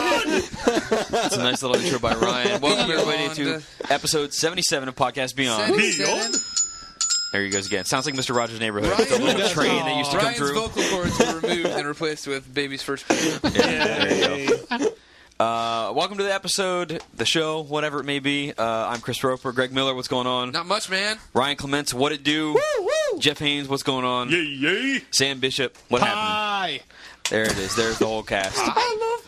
That's a nice little intro by Ryan. Welcome, everybody, to episode 77 of Podcast Beyond. Beyond? There he goes again. Sounds like Mr. Rogers' Neighborhood. The little train that used to come through. Ryan's vocal cords were removed and replaced with Baby's First Baby. There you go. Welcome to the episode, the show, whatever it may be. I'm Chris Roper. Greg Miller, what's going on? Not much, man. Ryan Clements, what it do? Woo, woo. Jeff Haynes, what's going on? Yay, yay. Sam Bishop, what happened? There it is. There's the whole cast. I love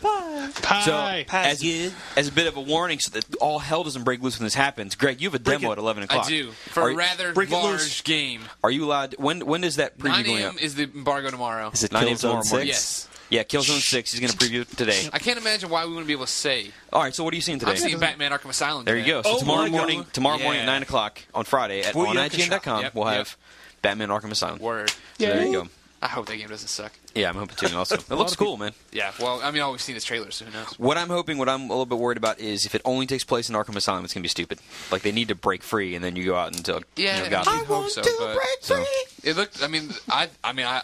pie. So, Pie's as a bit of a warning, so that all hell doesn't break loose when this happens, Greg, you have a demo at 11 o'clock. I do. For a rather large game. Are you allowed? When does that preview 9 going a.m. up? is the embargo tomorrow. Is it 9 a.m. Killzone tomorrow morning? 6? Yes. Yeah, Killzone 6. He's going to preview it today. I can't imagine why we wouldn't be able to say. All right, so what are you seeing today? I'm seeing Batman Arkham Asylum There today. you go. So tomorrow morning Yeah. at 9 o'clock on Friday at onign.com, Yep, we'll have Batman Arkham Asylum. Word. So there you go. I hope that game doesn't suck. Yeah, I'm hoping to. Also, it looks cool, man. Yeah, well, I mean, all we've seen is trailers, so who knows? What I'm hoping, what I'm a little bit worried about is if it only takes place in Arkham Asylum, it's going to be stupid. Like, they need to break free, and then you go out until Gotham. I hope so. But it looked. I mean,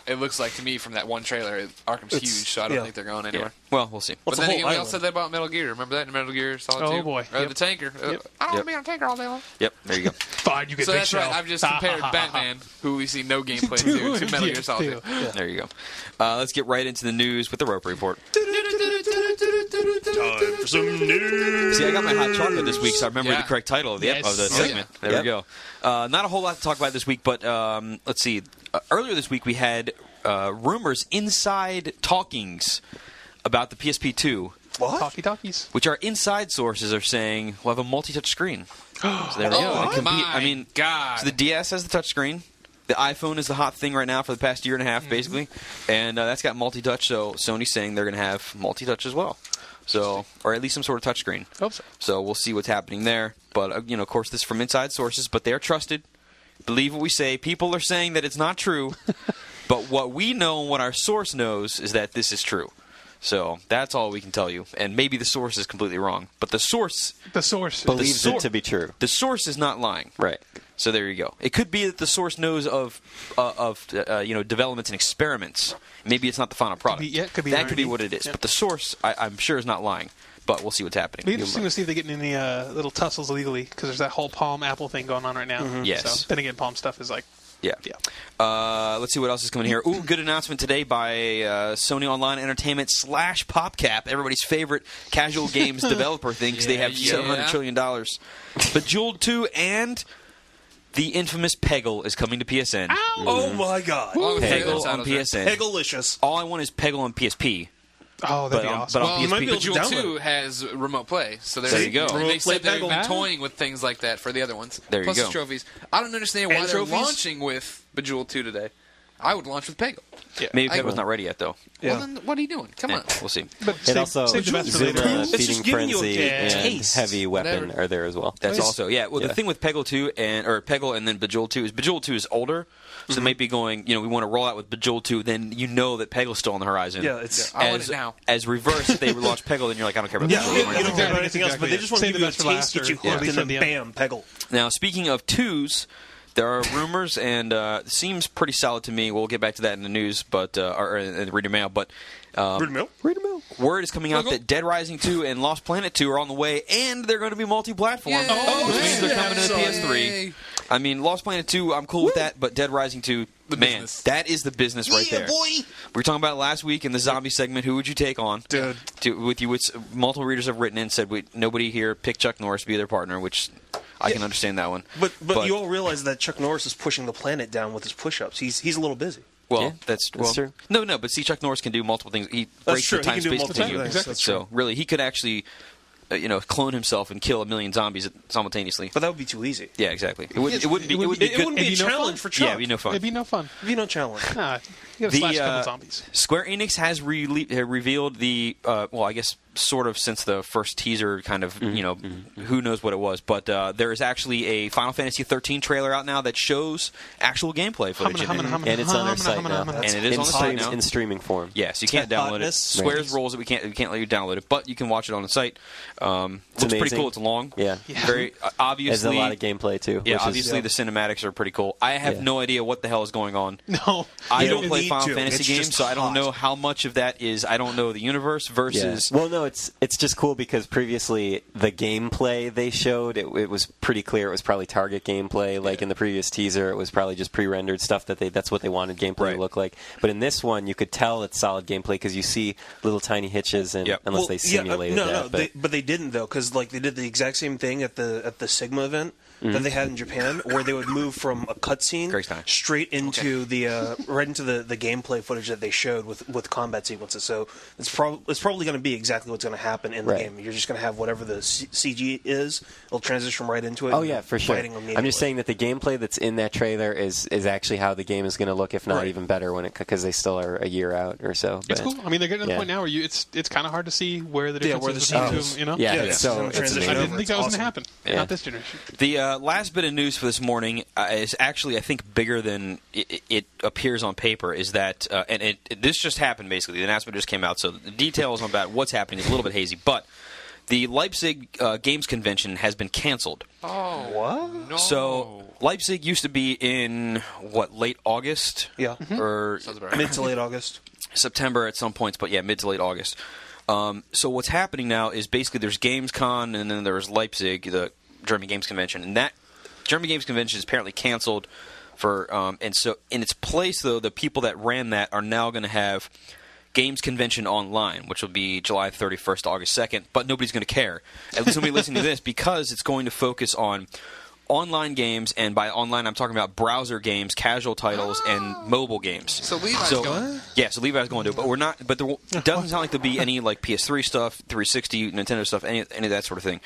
it looks like to me from that one trailer, Arkham's huge, so I don't think they're going anywhere. Well, we'll see. But then again, we all said that about Metal Gear. Remember that in Metal Gear Solid 2? Oh, boy. The tanker. I don't want to be on a tanker all day long. Yep, there you go. Fine, you get So big that's shell. right. I've just compared Batman, who we see no gameplay to Metal Gear Solid 2. Yeah. There you go. Let's get right into the news with the Roper Report. Time for some news. See, I got my hot chocolate this week, so I remember the correct title of the Yes. of the segment. There we go. Not a whole lot to talk about this week, but let's see. Earlier this week, we had rumors, inside talkings about the PSP2. What? Talkies. Which our inside sources are saying will have a multi-touch screen. So there we go. Oh, It can be- my God. So the DS has the touch screen. The iPhone is the hot thing right now for the past year and a half, basically, and that's got multi-touch. So Sony's saying they're going to have multi-touch as well. So, or at least some sort of touch screen. Hope so. So we'll see what's happening there. But of course, this is from inside sources, but they are trusted. Believe what we say. People are saying that it's not true, but what we know and what our source knows is that this is true. So that's all we can tell you. And maybe the source is completely wrong, but the source believes it to be true. The source is not lying. Right. So there you go. It could be that the source knows of developments and experiments. Maybe it's not the final product. Could be that could be R&D. what it is. Yeah. But the source, I'm sure, is not lying. But we'll see what's happening. It'll be interesting to see if they get any little tussles legally, because there's that whole Palm Apple thing going on right now. Yes. So, then again, Palm stuff is like... Yeah. Let's see what else is coming here. Ooh, good announcement today by Sony Online Entertainment / PopCap, everybody's favorite casual games developer thing, because they have $700 trillion. Bejeweled 2 and the infamous Peggle is coming to PSN. Ow! Oh my God! Peggle on PSN. Pegglelicious. All I want is Peggle on PSP. Oh, that'd be awesome. But on you might PSP, be able to Bejeweled download 2 has remote play, so There you go. They said they've Peggle. been toying with things like that for the other ones. There you Plus go. the trophies. I don't understand why And they're trophies? launching with Bejeweled 2 today. I would launch with Peggle. maybe Peggle's not ready yet, though. Well, then what are you doing? Come on. We'll see. But It also save the best for later. Zuma, It's Feeding just giving you a Frenzy, and taste. Heavy Weapon Whatever. are there as well. That's also Well, the Yeah. thing with Peggle 2 or Peggle and then Bejeweled 2 is Bejeweled 2 is older, so it might be going. We want to roll out with Bejeweled 2. Then that Peggle's still on the horizon. Yeah, it's I want it now. As reverse, if they launch Peggle, then you're like, I don't care about yeah. Bejeweled. You don't Exactly. care about anything else, but they just want to Save give the you a best for last, taste, get you or hooked, at least and then at the end. bam, Peggle. Now, speaking of twos, there are rumors, and it seems pretty solid to me. We'll get back to that in the news, or in the reader mail. But Read them out. word is coming out that Dead Rising 2 and Lost Planet 2 are on the way, and they're going to be multi-platform, which means they're coming to the PS3. I mean, Lost Planet 2, I'm cool with that, but Dead Rising 2, business. that is the business right there. boy. We were talking about it last week in the zombie segment. Who would you take on? Dude. Which multiple readers have written in and said nobody here picked Chuck Norris to be their partner, which I can understand that one. But you all realize that Chuck Norris is pushing the planet down with his push-ups. He's a little busy. Well, Yeah, that's true. No, but see, Chuck Norris can do multiple things. He That's breaks true. the He can do time-space multiple continuum. things. That's So true. really, he could actually, clone himself and kill 1 million zombies simultaneously. But that would be too easy. Yeah, exactly. It wouldn't be It good. wouldn't be a It'd be no challenge fun. for Chuck. Yeah, it'd be no fun. It'd be no fun. It'd be no challenge. Nah, you gotta slash a couple zombies. Square Enix has revealed the I guess sort of since the first teaser, kind of who knows what it was, but there is actually a Final Fantasy 13 trailer out now that shows actual gameplay footage. And it's on our site now. And it is on the site now in streaming form. Yes, you can't download it. Hotness. Square's rules that we can't let you download it, but you can watch it on the site. Looks pretty amazing. cool. It's long. Yeah. Very obviously. There's a lot of gameplay too. Yeah, which is- obviously the cinematics are pretty cool. I have no idea what the hell is going on. No. I You don't don't play need Final to. Fantasy It's games, just so I don't hot. know how much of that is I don't know the universe versus Well, no, it's just cool because previously the gameplay they showed, it was pretty clear it was probably target gameplay. Like in the previous teaser, it was probably just pre-rendered stuff that's what they wanted gameplay to look like. But in this one, you could tell it's solid gameplay because you see little tiny hitches, and unless they simulated that. But they didn't though, because like they did the exact same thing at the Sigma event that they had in Japan, where they would move from a cutscene straight into right into the gameplay footage that they showed with combat sequences. So it's probably going to be exactly what's going to happen in the game. You're just going to have whatever the CG is. It'll transition right into it. Oh yeah, for sure. I'm just saying that the gameplay that's in that trailer is actually how the game is going to look, if not even better, because they still are a year out or so. It's cool. I mean, they're getting to the point now where it's kind of hard to see where the difference is. I didn't think that was going to happen. Not this generation. The last bit of news for this morning is actually, I think, bigger than it appears on paper. Is that and this just happened basically. The announcement just came out, so the details about what's happening is a little bit hazy. But the Leipzig Games Convention has been canceled. Oh, what? No. So Leipzig used to be in late August? Yeah, or mid to late August, September at some points, but mid to late August. So what's happening now is basically there's Gamescom and then there's Leipzig, the German Games Convention, and that German Games Convention is apparently canceled for, and so in its place, though, the people that ran that are now going to have Games Convention Online, which will be July 31st to August 2nd, but nobody's going to care. At least nobody listening to this, because it's going to focus on online games, and by online I'm talking about browser games, casual titles, and mobile games. So Levi's going? Yeah, so Levi's going to, but we're not. But there doesn't sound like there'll be any like PS3 stuff, 360, Nintendo stuff, any of that sort of thing.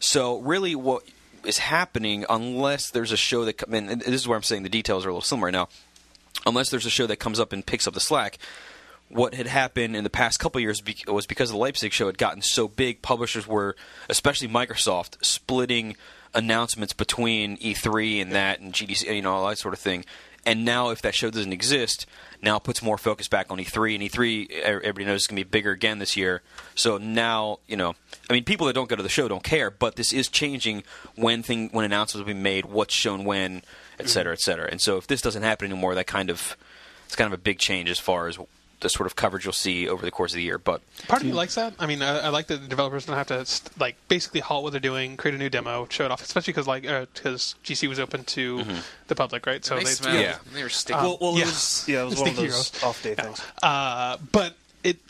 So really, what is happening, unless there's a show that and this is where I'm saying the details are a little similar now, unless there's a show that comes up and picks up the slack, what had happened in the past couple of years was because the Leipzig show had gotten so big, publishers were, especially Microsoft, splitting announcements between E3 and that and GDC, all that sort of thing. And now if that show doesn't exist, now it puts more focus back on E3, and E3, everybody knows, is going to be bigger again this year. So now, people that don't go to the show don't care, but this is changing when announcements will be made, what's shown when, et cetera, et cetera. And so if this doesn't happen anymore, it's kind of a big change as far as the sort of coverage you'll see over the course of the year. But part of me likes that. I mean, I like that the developers don't have to basically halt what they're doing, create a new demo, show it off. Especially because GC was open to the public, right? So they were sticky. It was one of those off-day things. But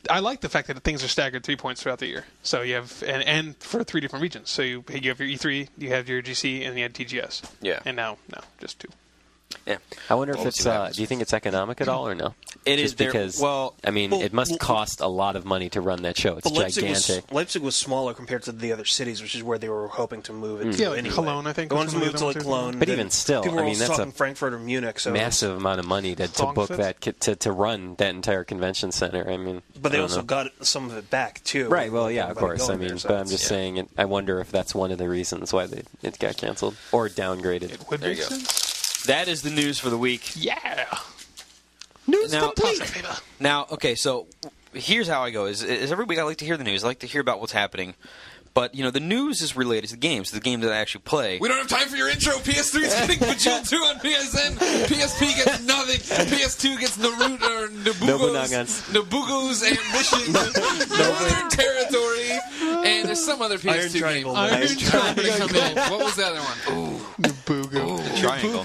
I like the fact that things are staggered 3 points throughout the year. So you have and for 3 different regions. So you have your E3, you have your GC, and you have TGS. Yeah. And now just 2. Yeah. I wonder if it's. Do you think it's economic at all or no? It Just is because. It must cost a lot of money to run that show. It's gigantic. Leipzig was smaller compared to the other cities, which is where they were hoping to move it to. Like Cologne, I think. They wanted to move to like Cologne. But even still, that's talking Frankfurt or Munich. So massive amount of money to book that to run that entire convention center. But they also got some of it back too. Right. Well, yeah, of course. But I'm just saying. I wonder if that's one of the reasons why it got canceled or downgraded. It would make sense. That is the news for the week. Yeah. News complete. Now, okay, so here's how I go. Is every week I like to hear the news. I like to hear about what's happening. But, the news is related to the games that I actually play. We don't have time for your intro. PS3 is getting Bejeweled 2 on PSN. PSP gets nothing. PS2 gets Naruto, Nabugos Ambition, Northern Territory, and there's some other PS2 game. Iron Triangle. What was the other one? Ooh. Nabugo. Triangle.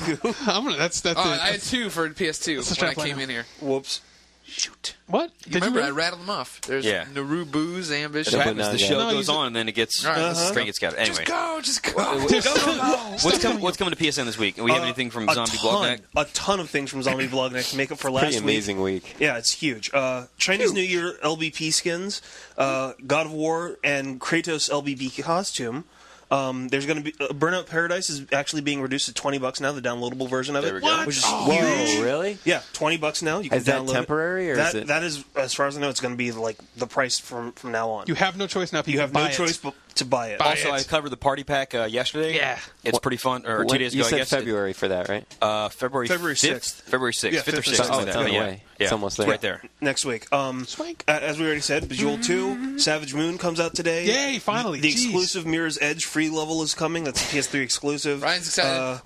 That's I had 2 for PS2 when I came in here. Whoops. Shoot. What? Remember, I rattled them off. There's Narubu's Ambition. What happens? The show goes on, and then it gets screen gets scattered. Anyway, just go. What's coming to PSN this week? Do we have anything from Zombie Blogneck? A ton of things from Zombie Blogneck to make up for last week. Pretty amazing week. Yeah, it's huge. Chinese New Year LBP skins, God of War, and Kratos LBB costume. There's going to be Burnout Paradise is actually being reduced to $20 now, the downloadable version of it. There we go. Which is Whoa, huge. really? Yeah, $20 now. You can is that download temporary or is it? That is, as far as I know, it's going to be like the price from now on. You have no choice now. You have no choice but to buy it. Also, I covered the party pack yesterday. Yeah, it's pretty fun. Or 2 days ago, you said I guess. February for that, right? February 6th. February 6th. Yeah, 5th or 6th. it's on the way. It's almost there. Right there. Next week. As we already said, Bejeweled 2, Savage Moon comes out today. Yay, finally. The exclusive Mirror's Edge free level is coming. That's a PS3 exclusive. Ryan's excited.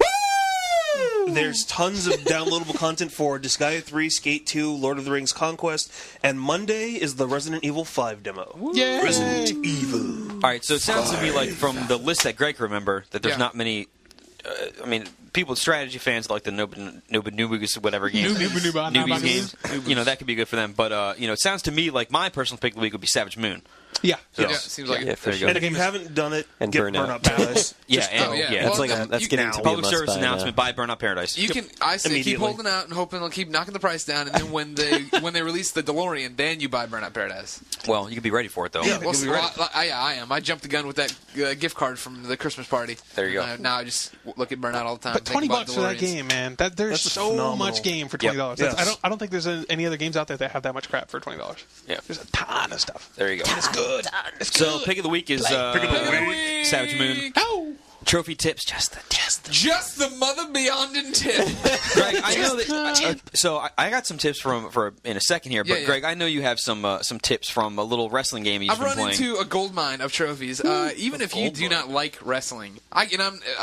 There's tons of downloadable content for Disgaea 3, Skate 2, Lord of the Rings Conquest, and Monday is the Resident Evil 5 demo. Yay! Resident Evil. All right, so it sounds to me like from the list that Greg can remember that there's not many. I mean, people, strategy fans like the Noobus whatever games, newbies games. You know, that could be good for them. But you know, it sounds to me like my personal pick of the week would be Savage Moon. Yeah, So, seems like Yeah, it. there you go. And if you haven't done it, And get Burnout. Burnout Paradise. yeah, That's like that's getting to be a public must service buy now. announcement by Burnout Paradise. You can. I say keep Immediately. holding out and hoping they'll keep knocking the price down, and then when they release the DeLorean, then you buy Burnout Paradise. Well, you can be ready for it though. Yeah. Well, You'll be ready. I am. I jumped the gun with that gift card from the Christmas party. There you go. Now I just look at Burnout all the time. but think about $20 for that DeLoreans. game, man. There's That's so phenomenal. much game for $20. Yep. That's- I don't think there's any other games out there that have that much crap for $20. Yeah. There's a ton of stuff. There you go. It's good. So, pick of the week is Savage Moon. Oh, Trophy tips, just the mother beyond in tip. Greg, I know that. So I got some tips for in a second here, but Yeah. Greg, I know you have some tips from a little wrestling game you've I've been run playing. into a gold mine of trophies. Even if you do not like wrestling,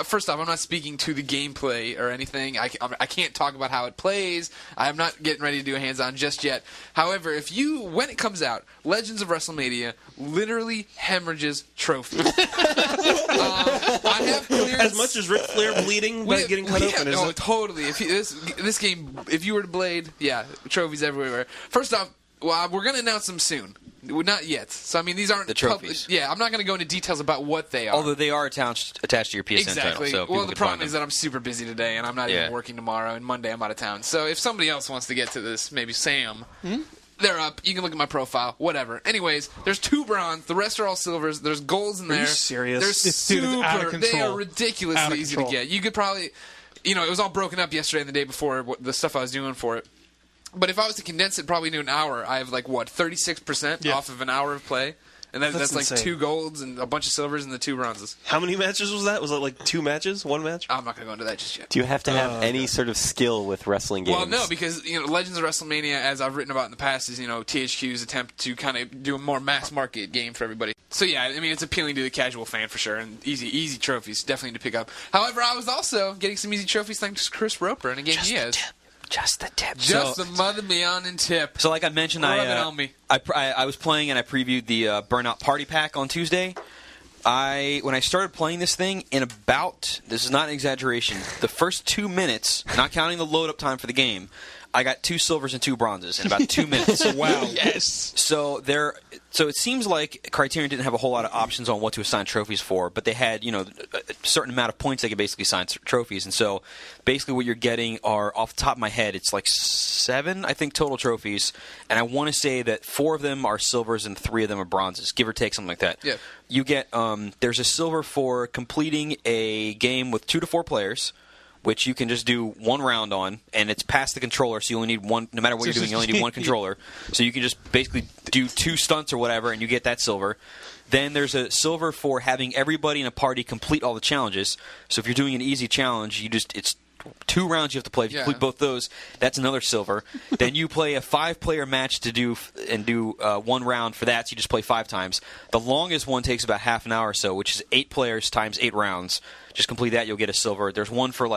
first off, I'm not speaking to the gameplay or anything. I can't talk about how it plays. I'm not getting ready to do a hands-on just yet. However, when it comes out, Legends of WrestleMania literally hemorrhages trophies. I have cleared As much as Ric Flair bleeding by getting cut open, is it? Totally. If this game, if you were to blade, trophies everywhere. First off, well, we're going to announce them soon. Not yet. So I mean, these aren't The trophies. I'm not going to go into details about what they are. Although they are attached to your PSN Exactly. title. So Well, people the can problem find is them. that I'm super busy today, and I'm not even working tomorrow, and Monday I'm out of town. So if somebody else wants to get to this, maybe Sam, they're up. You can look at my profile, whatever. Anyways, there's 2 bronze. The rest are all silvers. There's golds in there. you serious? They're This dude is out of super. They control. are ridiculously Out of easy control. to get. You could probably, it was all broken up yesterday and the day before, the stuff I was doing for it. But if I was to condense it probably into an hour, I have 36% Yeah. off of an hour of play. And that's like insane. 2 golds and a bunch of silvers and the 2 bronzes. How many matches was that? Was it like 2 matches? 1 match? I'm not going to go into that just yet. Do you have to have any sort of skill with wrestling games? Well, no, because Legends of WrestleMania, as I've written about in the past, is THQ's attempt to kind of do a more mass market game for everybody. So yeah, I mean it's appealing to the casual fan for sure, and easy trophies definitely to pick up. However, I was also getting some easy trophies thanks to Chris Roper in a game he has. Just the tip. Just the mother beyond and tip. So like I mentioned, Rub it on me. I was playing and I previewed the Burnout Party Pack on Tuesday. When I started playing this thing, in about, this is not an exaggeration, the first 2 minutes, not counting the load up time for the game, I got 2 silvers and 2 bronzes in about 2 minutes. wow. Yes. So it seems like Criterion didn't have a whole lot of options on what to assign trophies for, but they had, a certain amount of points they could basically assign trophies. And so basically what you're getting are, off the top of my head, it's like 7, I think, total trophies. And I want to say that 4 of them are silvers and 3 of them are bronzes, give or take, something like that. Yeah. You get, there's a silver for completing a game with 2 to 4 players, which you can just do 1 round on, and it's past the controller, so you only need one. No matter what you're doing, you only need 1 controller. So you can just basically do 2 stunts or whatever, and you get that silver. Then there's a silver for having everybody in a party complete all the challenges. So if you're doing an easy challenge, it's 2 rounds you have to play. If you complete both those, that's another silver. Then you play a 5-player match to do 1 round for that, so you just play 5 times. The longest one takes about half an hour or so, which is 8 players times 8 rounds. Just complete that, you'll get a silver. There's one for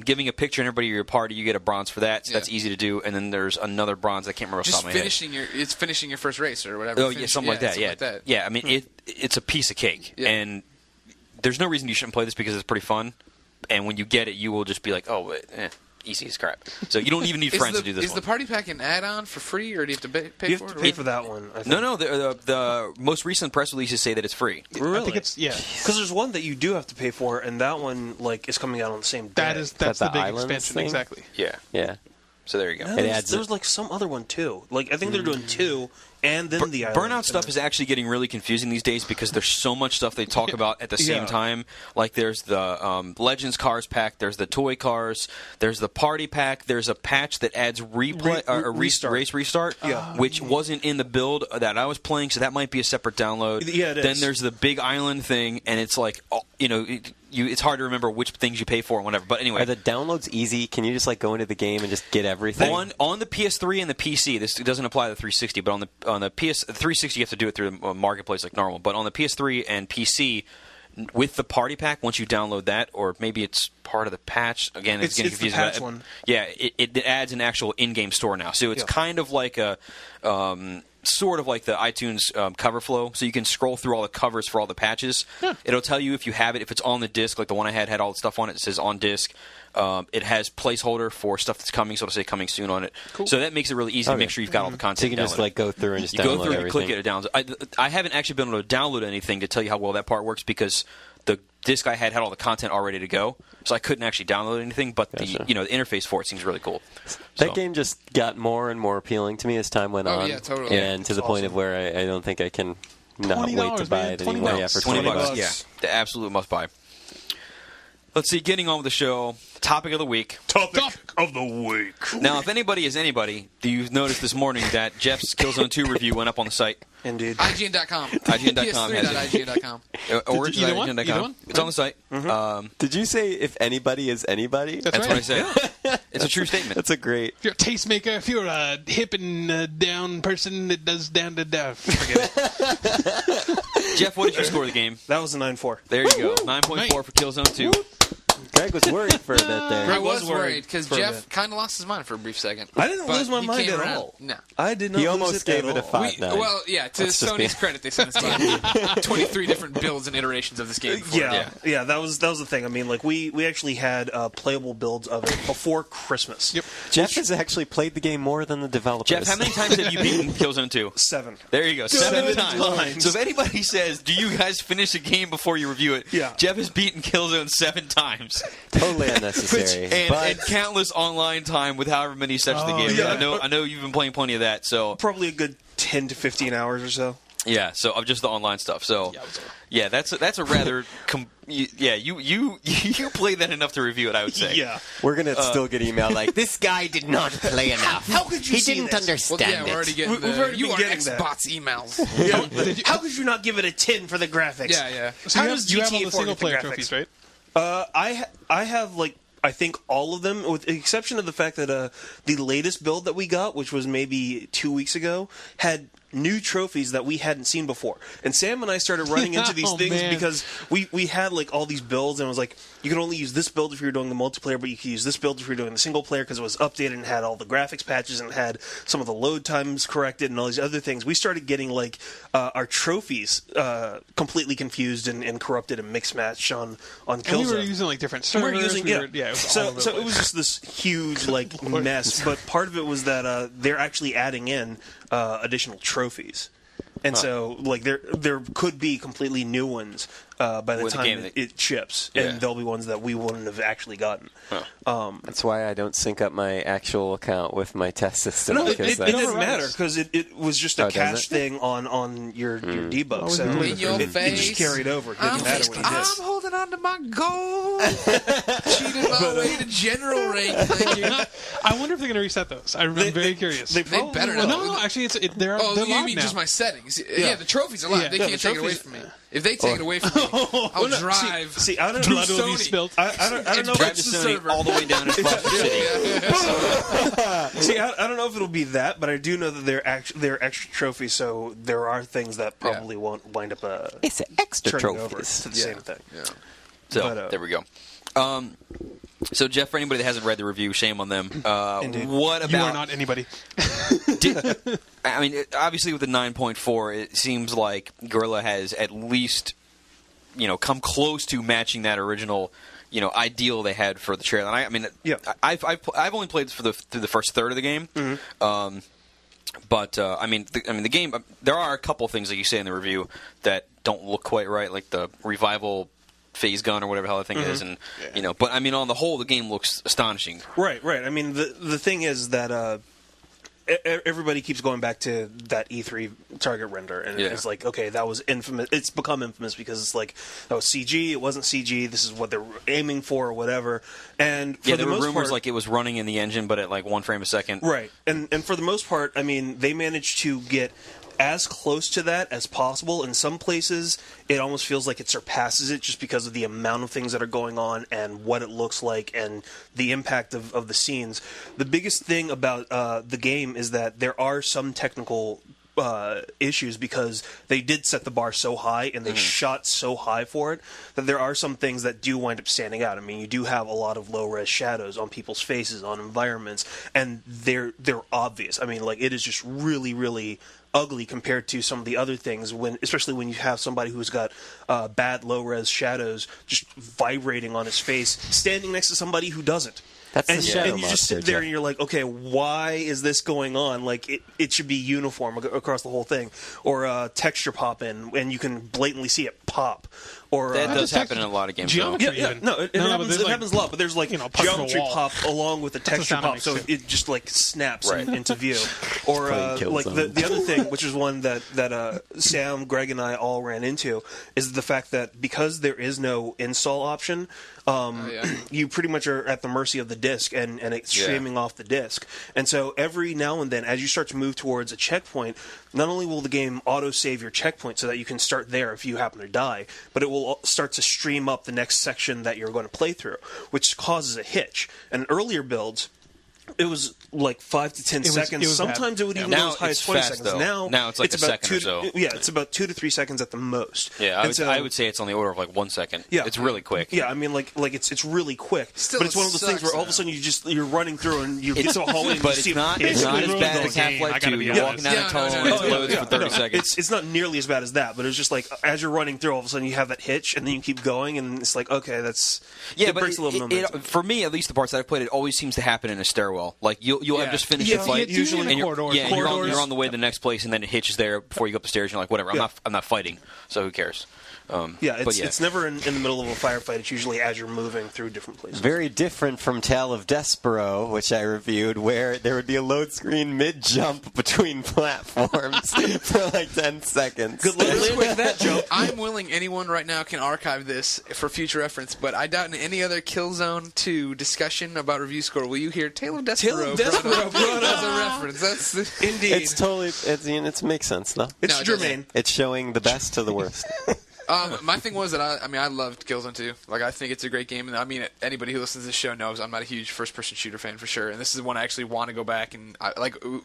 giving a picture in everybody in your party, you get a bronze for that. So that's easy to do. And then there's another bronze I can't remember off the top of my head. It's finishing your first race or whatever. Oh yeah, something like that. Yeah. I mean, it's a piece of cake, and there's no reason you shouldn't play this because it's pretty fun. And when you get it, you will just be like, oh, easy as crap. So you don't even need friends to do this. Is the party pack an add-on for free, or do you have to pay You for have it? to pay for that one. I think. No. The most recent press releases say that it's free. Really? I think it's Because there's one that you do have to pay for, and that one is coming out on the same day. that's That's the the big islands expansion thing? exactly. Yeah. Yeah. So there you go. No, It adds there was some other one too. I think they're doing 2 and then the island. Burnout stuff is actually getting really confusing these days because there's so much stuff they talk about at the same time. Like there's the Legends Cars pack, there's the toy cars, there's the party pack, there's a patch that adds race restart, which wasn't in the build that I was playing, so that might be a separate download. Yeah, it is. Then there's the big island thing, and it's like, it's hard to remember which things you pay for and whatever. But anyway, Are the downloads easy? Can you just go into the game and just get everything? on the PS3 and the PC, this doesn't apply to the 360, but on the PS 360 you have to do it through the marketplace like normal. But on the PS3 and PC, with the party pack, once you download that, or maybe it's part of the patch. Again, it's getting confusing. The patch one. Yeah, it adds an actual in-game store now. So it's kind of like a sort of like the iTunes cover flow. So you can scroll through all the covers for all the patches. Yeah. It'll tell you if you have it, if it's on the disc, like the one I had all the stuff on it. It says on disc. It has placeholder for stuff that's coming, so it'll say coming soon on it. Cool. So that makes it really easy to make sure you've got all the content. So you can just go through and just download everything. You go through and click it, download. I haven't actually been able to download anything to tell you how well that part works because the disc I had all the content all ready to go, so I couldn't actually download anything. But the interface for it seems really cool. That game just got more and more appealing to me as time went on. Oh yeah, totally. And to the point of where I don't think I can not wait to buy it anymore. Yeah, for $20. Yeah, the absolute must buy. Let's see, getting on with the show. Topic of the week. Topic of the week. Now, if anybody is anybody, you've noticed this morning that Jeff's Killzone 2 review went up on the site. Indeed. IGN.com. IGN.com has it. PS3.IGN.com. IGN.com. It's on the site. Mm-hmm. Did you say if anybody is anybody? That's right. What I said. It's a true statement. That's a great... If you're a tastemaker, if you're a hip and down person that does down to down, forget it. Jeff, what did you score the game? That was a 9.4. There you go. 9.4 for Killzone 2. Greg was worried for a bit there. I was worried because Jeff kind of lost his mind for a brief second. I didn't lose my mind at all. No. I did not. He almost gave it a 5. Well, yeah, to Sony's credit, they sent us 23 different builds and iterations of this game. Yeah, that was the thing. I mean, like we actually had playable builds of it before Christmas. Yep. Jeff has actually played the game more than the developers. Jeff, how many times have you beaten Killzone 2? 7. There you go. 7 times. So if anybody says, do you guys finish a game before you review it? Yeah. Jeff has beaten Killzone 7 times. Totally unnecessary. And countless online time with however many steps of the game. Yeah. I know you've been playing plenty of that. So probably a good 10 to 15 hours or so. Yeah, so of just the online stuff. So yeah, that's a rather you played that enough to review it, I would say. Yeah, we're gonna still get email like this guy did not play enough. How could you? He didn't understand we're already getting Xbox emails. Yeah. How could you not give it a 10 for the graphics? Yeah. So you have all the single player trophies, right? I have like I think all of them, with the exception of the fact that the latest build that we got, which was maybe 2 weeks ago, had new trophies that we hadn't seen before. And Sam and I started running into these things because we had like all these builds, and it was like you could only use this build if you were doing the multiplayer, but you could use this build if you were doing the single player because it was updated and had all the graphics patches and had some of the load times corrected and all these other things. We started getting like our trophies completely confused and corrupted and mixed matched on Killzone. And we were using like different servers. So it was just this huge like mess. But part of it was that they're actually adding in additional trophies. And so, like, there could be completely new ones by the time it ships, and there'll be ones that we wouldn't have actually gotten. That's why I don't sync up my actual account with my test system. No, it doesn't matter, because it was just a cache thing on your debug. So in your face. It just carried over. It didn't matter what you did. I'm holding on to my gold. Cheated my way to general rank. Thank you. I wonder if they're going to reset those. I'm very curious. They better not. No, actually, they're you live mean now. just my settings? Yeah, the trophies are live. Yeah. They can't take it away from me. If they take it away from me, I'll drive. See, I don't through know. Sony. I don't know. Drive to Sony all the way down to Foster City. See, I don't know if it'll be that, but I do know that they're extra trophies, so there are things that probably won't wind up. It's extra trophies over to the same thing. Yeah. So there we go. So Jeff, for anybody that hasn't read the review, shame on them. What about? You are not anybody. I mean, obviously with the 9.4, it seems like Guerrilla has at least, come close to matching that original, ideal they had for the trailer. And I've only played through the first third of the game. Mm-hmm. But the game. There are a couple things that you say in the review that don't look quite right, like the revival phase gun or whatever the hell that thing is, and But I mean, on the whole, the game looks astonishing. Right. I mean, the thing is that everybody keeps going back to that E3 target render, and it's like, okay, that was infamous. It's become infamous because it's like, that was CG. It wasn't CG. This is what they're aiming for, or whatever. And for there were rumors like it was running in the engine, but at like 1 frame a second. Right. And for the most part, I mean, they managed to get as close to that as possible. In some places, it almost feels like it surpasses it just because of the amount of things that are going on and what it looks like and the impact of the scenes. The biggest thing about the game is that there are some technical issues because they did set the bar so high and they shot so high for it that there are some things that do wind up standing out. I mean, you do have a lot of low-res shadows on people's faces, on environments, and they're obvious. I mean, like, it is just really, really ugly compared to some of the other things, especially when you have somebody who's got bad low-res shadows just vibrating on his face, standing next to somebody who doesn't. That's the shadow and you just sit there and you're like, okay, why is this going on? Like, it should be uniform across the whole thing. Or texture pop in, and you can blatantly see it pop. Or that does happen in a lot of games. Geometry, it happens a lot, but there's like geometry pop along with the texture pop, so it just like snaps into view. Or like the other thing, which is one that Sam, Greg, and I all ran into, is the fact that because there is no install option, you pretty much are at the mercy of the disc and it's streaming off the disc. And so every now and then, as you start to move towards a checkpoint, not only will the game auto-save your checkpoint so that you can start there if you happen to die, but it will start to stream up the next section that you're going to play through, which causes a hitch. And earlier builds, it was like 5 to 10 seconds. Sometimes it would even go as high as 20 seconds. Now it's like a second or so. Yeah, it's about 2 to 3 seconds at the most. Yeah, I would say it's on the order of like 1 second. Yeah, it's really quick. Yeah, I mean, like it's really quick. Still, but it's one of those things where all of a sudden you're running through and you get to a hallway and you see it's not as bad as Half-Life 2. You're walking down a tunnel and it loads for 30 seconds. It's not nearly as bad as that, but it's just like as you're running through, all of a sudden you have that hitch and then you keep going and it's like, okay, that's it breaks a little momentum. For me, at least the parts that I've played, it always seems to happen in a stairwell. Like you'll have just finished the fight, usually in corridors. Yeah, you're on the way to the next place, and then it hitches there before you go up the stairs. You're like, whatever, I'm not fighting, so who cares? It's never in the middle of a firefight. It's usually as you're moving through different places. Very different from Tale of Despero, which I reviewed, where there would be a load screen mid-jump between platforms for like 10 seconds. Good luck with that jump. I'm willing anyone right now can archive this for future reference, but I doubt in any other Killzone 2 discussion about review score will you hear Tale of Despero brought as a reference. That's indeed. It's totally. It makes sense, though. It's germane. It's showing the best to the worst. My thing was that I loved Killzone 2. Like, I think it's a great game, and I mean, anybody who listens to this show knows I'm not a huge first-person shooter fan for sure. And this is one I actually want to go back and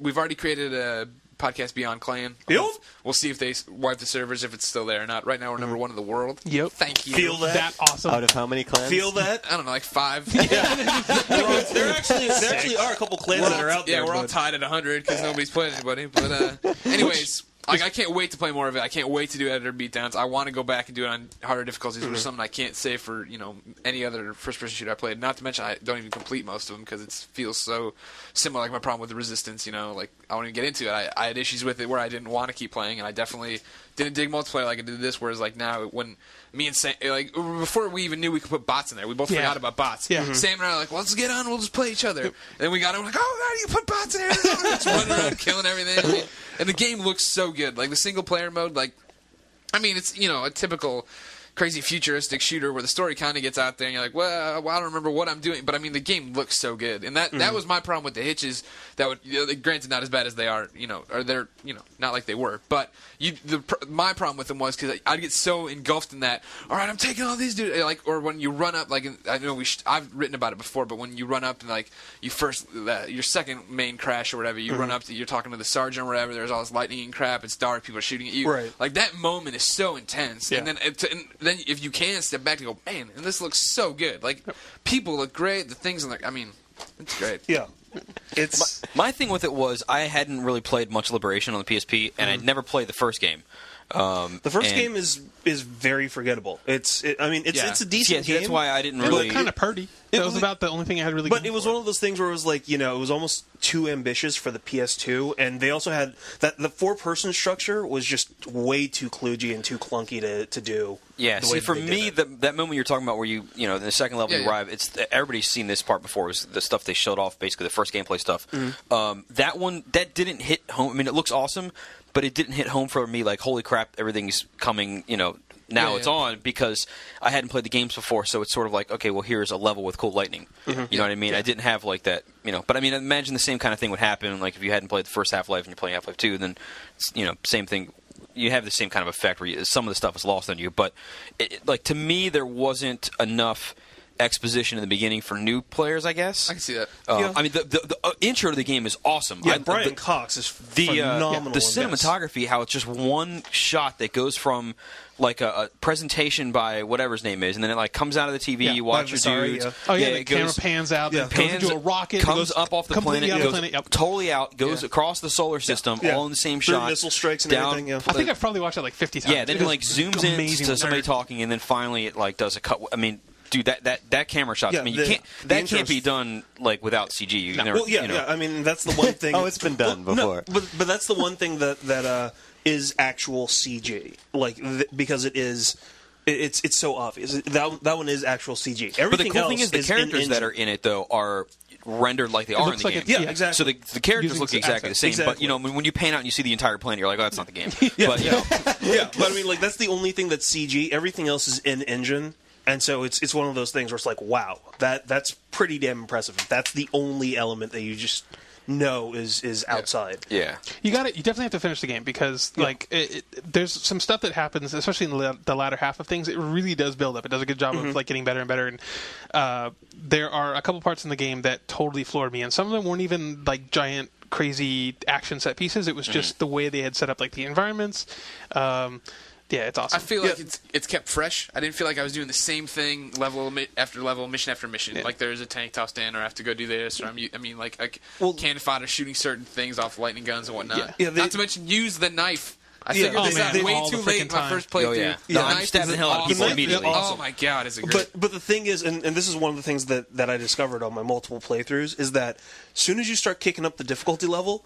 we've already created a podcast Beyond Clan. We'll see if they wipe the servers, if it's still there or not. Right now, we're number 1 in the world. Yep. Thank you. Feel that? Awesome. Out of how many clans? Feel that? I don't know, like 5. There actually are a couple clans that are out there. Yeah, we're all tied at 100 because nobody's played anybody. But anyways. Like, I can't wait to play more of it. I can't wait to do editor beatdowns. I want to go back and do it on harder difficulties, which is something I can't say for any other first-person shooter I played. Not to mention I don't even complete most of them because it feels so similar. Like my problem with the Resistance, like I won't even get into it. I had issues with it where I didn't want to keep playing, and I definitely didn't dig multiplayer like I did this. Whereas like now, when me and Sam, like before we even knew we could put bots in there, we both forgot about bots. Yeah. Sam and I are like, well, let's get on. We'll just play each other. And then we got it. We're like, oh, how do you put bots in there? Just running around killing everything. And the game looks so good. Like the single player mode, it's a typical crazy futuristic shooter where the story kind of gets out there and you're like, well, I don't remember what I'm doing, but I mean the game looks so good. And that was my problem with the hitches. That would granted not as bad as they are, or they're not like they were, but my problem with them was because I'd get so engulfed in that. All right, I'm taking all these dudes, or when you run up, like I know I've written about it before, but when you run up and like your second main crash or whatever, you run up, you're talking to the sergeant or whatever. There's all this lightning and crap. It's dark. People are shooting at you. Right. Like that moment is so intense. Yeah. And then if you can step back and go, man, and this looks so good. Like people look great. The things it's great. Yeah. It's my thing with it was I hadn't really played much Liberation on the PSP, and I'd never played the first game. The first game is very forgettable. It's a decent game. That's why I didn't It really. was kind of purdy. That was about the only thing I had really. But it was one of those things where it was like it was almost too ambitious for the PS2, and they also had the 4-person structure was just way too kludgy and too clunky to do. Yeah, see, for me, that moment you're talking about where you in the second level you arrive, everybody's seen this part before. It was the stuff they showed off, basically the first gameplay stuff. That one that didn't hit home. I mean, it looks awesome, but it didn't hit home for me. Like, holy crap, everything's coming. Now it's on because I hadn't played the games before, so it's sort of like, okay, well, here's a level with cool lightning. You know what I mean? Yeah. I didn't have like that, But I mean, imagine the same kind of thing would happen. Like if you hadn't played the first Half-Life and you're playing Half-Life 2, then same thing. You have the same kind of effect where some of the stuff is lost on you. But to me, there wasn't enough exposition in the beginning for new players, I guess. I can see that. I mean, the intro to the game is awesome. Yeah, Brian Cox is phenomenal. The cinematography, how it's just one shot that goes from like a presentation by whatever his name is, and then it like comes out of the TV. You watch your dudes. The camera pans out. Goes into a rocket. Comes up off the planet. Goes totally out. Goes across the solar system. All in the same shot. Missile strikes and down, everything. I think I've probably watched it like 50 times. Yeah. Then it like zooms in to somebody talking, and then finally it like does a cut. I mean, dude, that camera shot. I mean, you can't. That can't be done like without CG. You never. Well, yeah. I mean, that's the one thing. It's been done before. No, but that's the one thing that is actual CG, like because it is. It's so obvious. That one is actual CG. Everything but the cool thing is the characters that are in it though are rendered like they are in the game. Yeah, exactly. So the characters look exactly the same. Exactly. But when you pan out and you see the entire planet, you're like, oh, that's not the game. But I mean, like that's the only thing that's CG. Everything else is in engine. And so it's one of those things where it's like, wow, that's pretty damn impressive. That's the only element that you just know is outside. Yeah. You definitely have to finish the game because there's some stuff that happens, especially in the latter half of things. It really does build up. It does a good job of like getting better and better. And there are a couple parts in the game that totally floored me, and some of them weren't even like giant, crazy action set pieces. It was just the way they had set up like the environments. Yeah, it's awesome. I feel like it's kept fresh. I didn't feel like I was doing the same thing level after level, mission after mission. Yeah. Like there's a tank tossed in, or I have to go do this, or cannon fodder shooting certain things off lightning guns and whatnot. Yeah, not to mention use the knife. I figured this out way too late in my first playthrough. The knife stabbing the hell out of people immediately. Oh my god, is it great? But the thing is, and this is one of the things that I discovered on my multiple playthroughs, is that as soon as you start kicking up the difficulty level,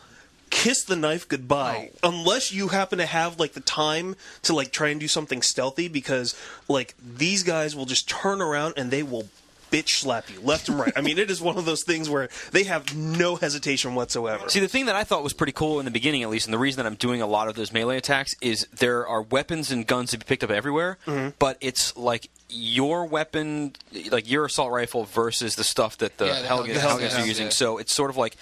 kiss the knife goodbye. Unless you happen to have like the time to like try and do something stealthy, because like these guys will just turn around and they will bitch slap you left and right. I mean, it is one of those things where they have no hesitation whatsoever. See, the thing that I thought was pretty cool in the beginning, at least, and the reason that I'm doing a lot of those melee attacks is there are weapons and guns to be picked up everywhere, but it's like your weapon, like your assault rifle versus the stuff that the Helgas are using. So it's sort of like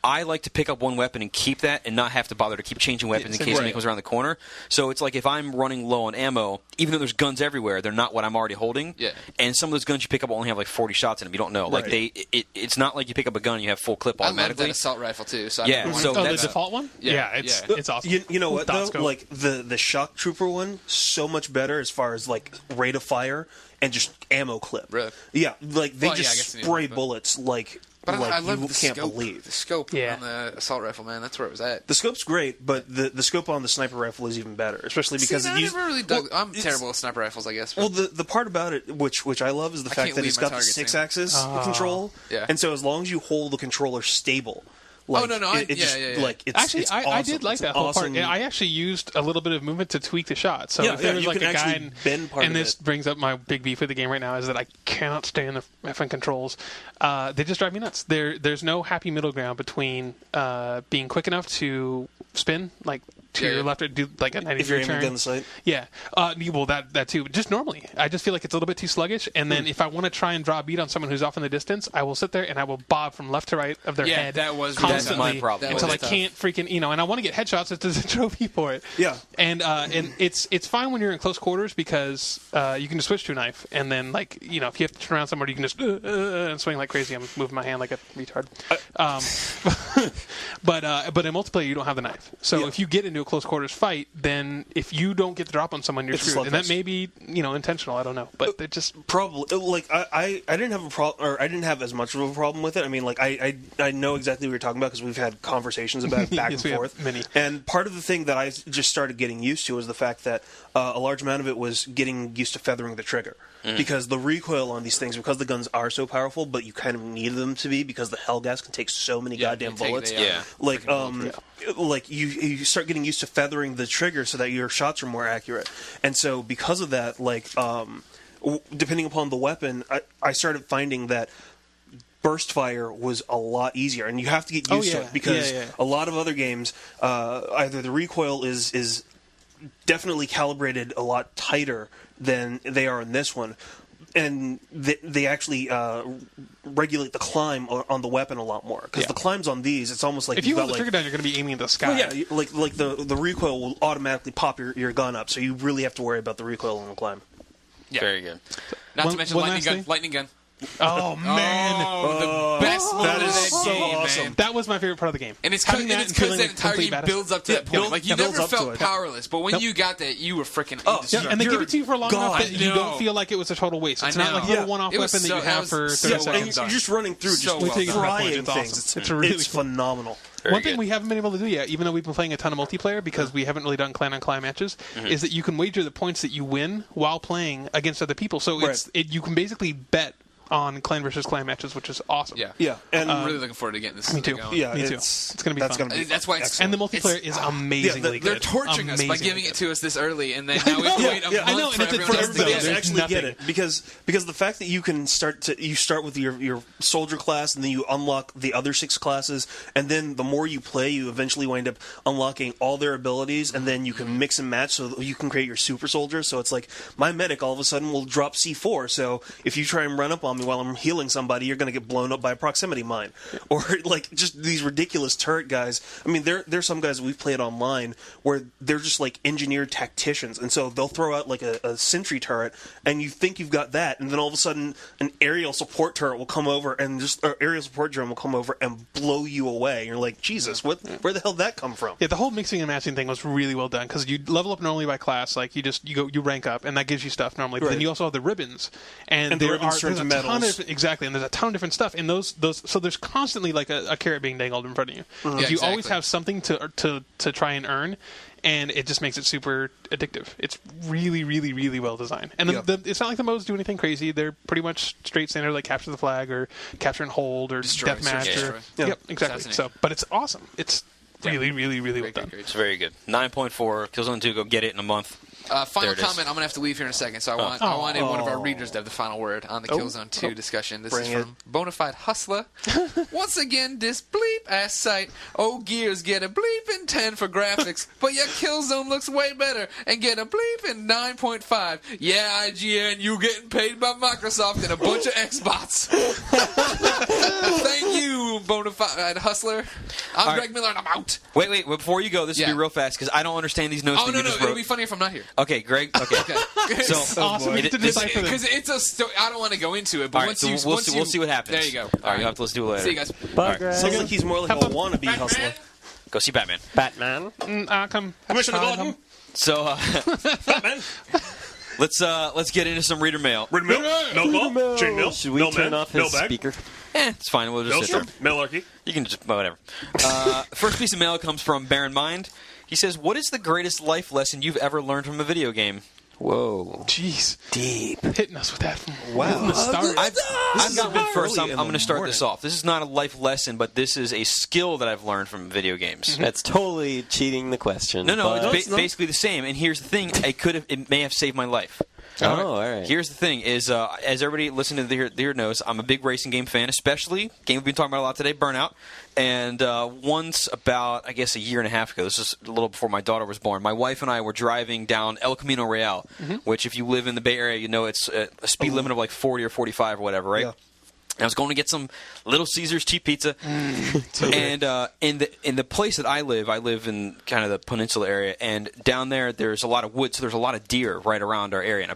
I like to pick up one weapon and keep that and not have to bother to keep changing weapons in case somebody comes around the corner. So it's like if I'm running low on ammo, even though there's guns everywhere, they're not what I'm already holding. Yeah. And some of those guns you pick up only have like 40 shots in them. You don't know. Right. Like it's not like you pick up a gun and you have full clip automatically. I love that assault rifle too. So the default one? Yeah, it's awesome. You know what though? Like the shock trooper one, so much better as far as like rate of fire and just ammo clip. Really? Yeah, like they spray bullets like. But I love you the can't scope. believe the scope on the assault rifle, man. That's where it was at. The scope's great, but the scope on the sniper rifle is even better, especially because I'm terrible with sniper rifles, I guess. Well, the part about it, which I love, is the fact that it's got the 6-axis control, and so as long as you hold the controller stable. Like, it's actually, awesome. I did like that whole part. I actually used a little bit of movement to tweak the shot. So if there was like a guy, and this brings up my big beef with the game right now, is that I cannot stand the effing controls. They just drive me nuts. There's no happy middle ground between being quick enough to spin, like to your left, or do like a 90 if you're degree turn. Aiming down the sight. Yeah. Well, that too. Just normally, I just feel like it's a little bit too sluggish. And then if I want to try and draw a beat on someone who's off in the distance, I will sit there and I will bob from left to right of their head. That was constantly my problem until I can't freaking and I want to get headshots as a trophy for it. Yeah. And it's fine when you're in close quarters because you can just switch to a knife, and then like if you have to turn around somewhere, you can just and swing like crazy. I'm moving my hand like a retard. But in multiplayer, you don't have the knife. So if you get into a close quarters fight, then if you don't get the drop on someone, you're screwed. And that may be intentional. I don't know, but it just probably like I didn't have a problem, or I didn't have as much of a problem with it. I mean, like I know exactly what you're talking about because we've had conversations about it back and forth. Many. And part of the thing that I just started getting used to was the fact that a large amount of it was getting used to feathering the trigger. Because the recoil on these things, because the guns are so powerful, but you kind of need them to be because the Helgas can take so many goddamn bullets. Like you start getting used to feathering the trigger so that your shots are more accurate. And so because of that, like depending upon the weapon, I started finding that burst fire was a lot easier, and you have to get used to it because a lot of other games, either the recoil is definitely calibrated a lot tighter than they are in this one, and they actually regulate the climb on the weapon a lot more because the climbs on these, it's almost like if you hold the trigger down, you're going to be aiming at the sky. Well, yeah, like the recoil will automatically pop your gun up, so you really have to worry about the recoil on the climb. Yeah. Very good. Not to mention lightning gun. Oh man! Oh, the best moment of that so game, awesome. man. That was my favorite part of the game. And it's Having because that and feeling that entire complete game badass. builds up to that point. Like, you builds never up to felt it. powerless, but when Nope. you got that, you were freaking Oh, indestructible. And they give it to you for long enough that you no. don't feel like it was a total waste. It's I not know. like a little Yeah. one-off It was weapon that you so- that have was for so 30 well seconds. And you're just running through, So just well done. frying It's things. awesome. It's really it's cool. phenomenal. One thing we haven't been able to do yet, even though we've been playing a ton of multiplayer, because we haven't really done clan on clan matches, is that you can wager the points that you win while playing against other people. So you can basically bet on clan versus clan matches, which is awesome. Yeah. And I'm really looking forward to getting this Me too. going. yeah, Me too. it's It's gonna be fun. That's why it's excellent. And the multiplayer is amazingly They're good. torturing us by Amazingly giving it good. to us this early, and then now we have to wait a month I know, for and it's everyone for else to everybody get else it. to actually There's get it because the fact that you can start with your soldier class and then you unlock the other 6 classes, and then the more you play, you eventually wind up unlocking all their abilities, and then you can mix and match so that you can create your super soldier. So it's like my medic all of a sudden will drop C4, so if you try and run up on me while I'm healing somebody, you're going to get blown up by a proximity mine. Or like just these ridiculous turret guys. I mean, there's some guys we've played online where they're just like engineered tacticians, and so they'll throw out like a sentry turret, and you think you've got that, and then all of a sudden an aerial support turret will come over and or aerial support drone will come over and blow you away. And you're like, Jesus, where the hell did that come from? Yeah, the whole mixing and matching thing was really well done because you level up normally by class, like you rank up, and that gives you stuff normally. But then you also have the ribbons, and the ribbons turn there's to a ton medals. exactly, and there's a ton of different stuff. And those so there's constantly like a carrot being dangled in front of you. Yeah, You always exactly. have something to try and earn. And it just makes it super addictive. It's really, really, really well designed. And it's not like the modes do anything crazy. They're pretty much straight standard, like capture the flag or capture and hold or Destroy, deathmatch. search, Or, destroy. Yep, exactly. So, but it's awesome. It's really, really, really well done. It's very good. 9.4. Killzone 2. Go get it in a month. There Final it is. comment. I'm gonna have to leave here in a second, so I wanted one of our readers to have the final word on the Killzone 2 discussion. This is from Bonafide Hustler. Once again, this bleep ass site. Oh, Gears get a bleep in 10 for graphics, but your Killzone looks way better and get a bleep in 9.5. Yeah, IGN, you getting paid by Microsoft and a bunch of Xbots. Thank you, Bonafide Hustler. I'm Greg Miller, and I'm out. Wait. Before you go, this will be real fast because I don't understand these notes Oh that no, you just it'll wrote. be funny if I'm not here. Okay, Greg. Okay. So Awesome. it- to this- decipher this. Because it's a story. I don't want to go into it, but all right, once so you, we'll once see, you, we'll see what happens. There you go. All right, you'll have to listen to it later. See you guys. Bye, Greg. Sounds like he's more like a wannabe hustler. Go see Batman. Batman. Come. Commissioner Gordon. So Batman. let's get into some reader mail. Red milk. Milk ball. Chain milk. Should we Mill turn man, off his mill bag, speaker? It's fine. We'll just sit there. Malarkey. You can just whatever. First piece of mail comes from Bear in Mind. He says, "What is the greatest life lesson you've ever learned from a video game?" Whoa. Jeez. Deep. Hitting us with that from Wow. the start. I've got one first. I'm early in going to the start this morning. off. This is not a life lesson, but this is a skill that I've learned from video games. That's totally cheating the question. No, but- it's basically the same. And here's the thing: it may have saved my life. all right. Here's the thing: is as everybody listening to the here knows, I'm a big racing game fan, especially game we've been talking about a lot today, Burnout. And once about, I guess, a year and a half ago, this is a little before my daughter was born, my wife and I were driving down El Camino Real, which if you live in the Bay Area, you know it's a speed limit of like 40 or 45 or whatever, right? Yeah. And I was going to get some Little Caesars cheap pizza, and in the place that I live in kind of the peninsula area, and down there's a lot of wood, so there's a lot of deer right around our area.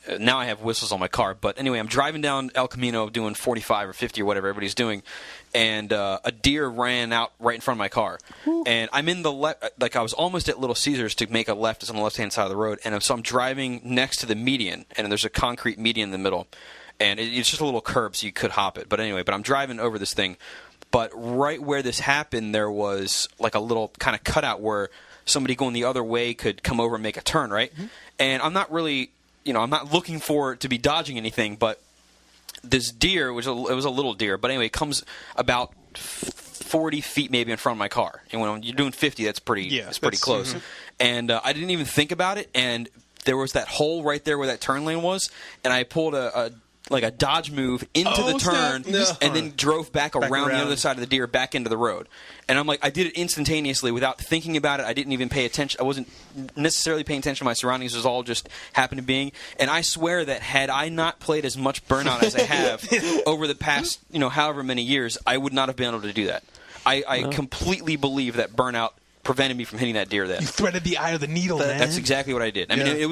And now I have whistles on my car, but anyway, I'm driving down El Camino doing 45 or 50 or whatever everybody's doing, and a deer ran out right in front of my car, and I'm in the like I was almost at Little Caesars to make a left. It's on the left-hand side of the road, and so I'm driving next to the median, and there's a concrete median in the middle. And it's just a little curb, so you could hop it. But anyway, I'm driving over this thing. But right where this happened, there was like a little kind of cutout where somebody going the other way could come over and make a turn, right? And I'm not really, I'm not looking for to be dodging anything. But this deer, it was a little deer. But anyway, it comes about 40 feet maybe in front of my car. And when you're doing 50, that's pretty close. And I didn't even think about it. And there was that hole right there where that turn lane was. And I pulled a dodge move into the turn and then drove back around the other side of the deer back into the road. And I'm like, I did it instantaneously without thinking about it. I didn't even pay attention. I wasn't necessarily paying attention to my surroundings. It was all just happened to being. And I swear that had I not played as much Burnout as I have over the past, however many years, I would not have been able to do that. I completely believe that Burnout prevented me from hitting that deer then. You threaded the eye of the needle, man. That's exactly what I did. I mean, it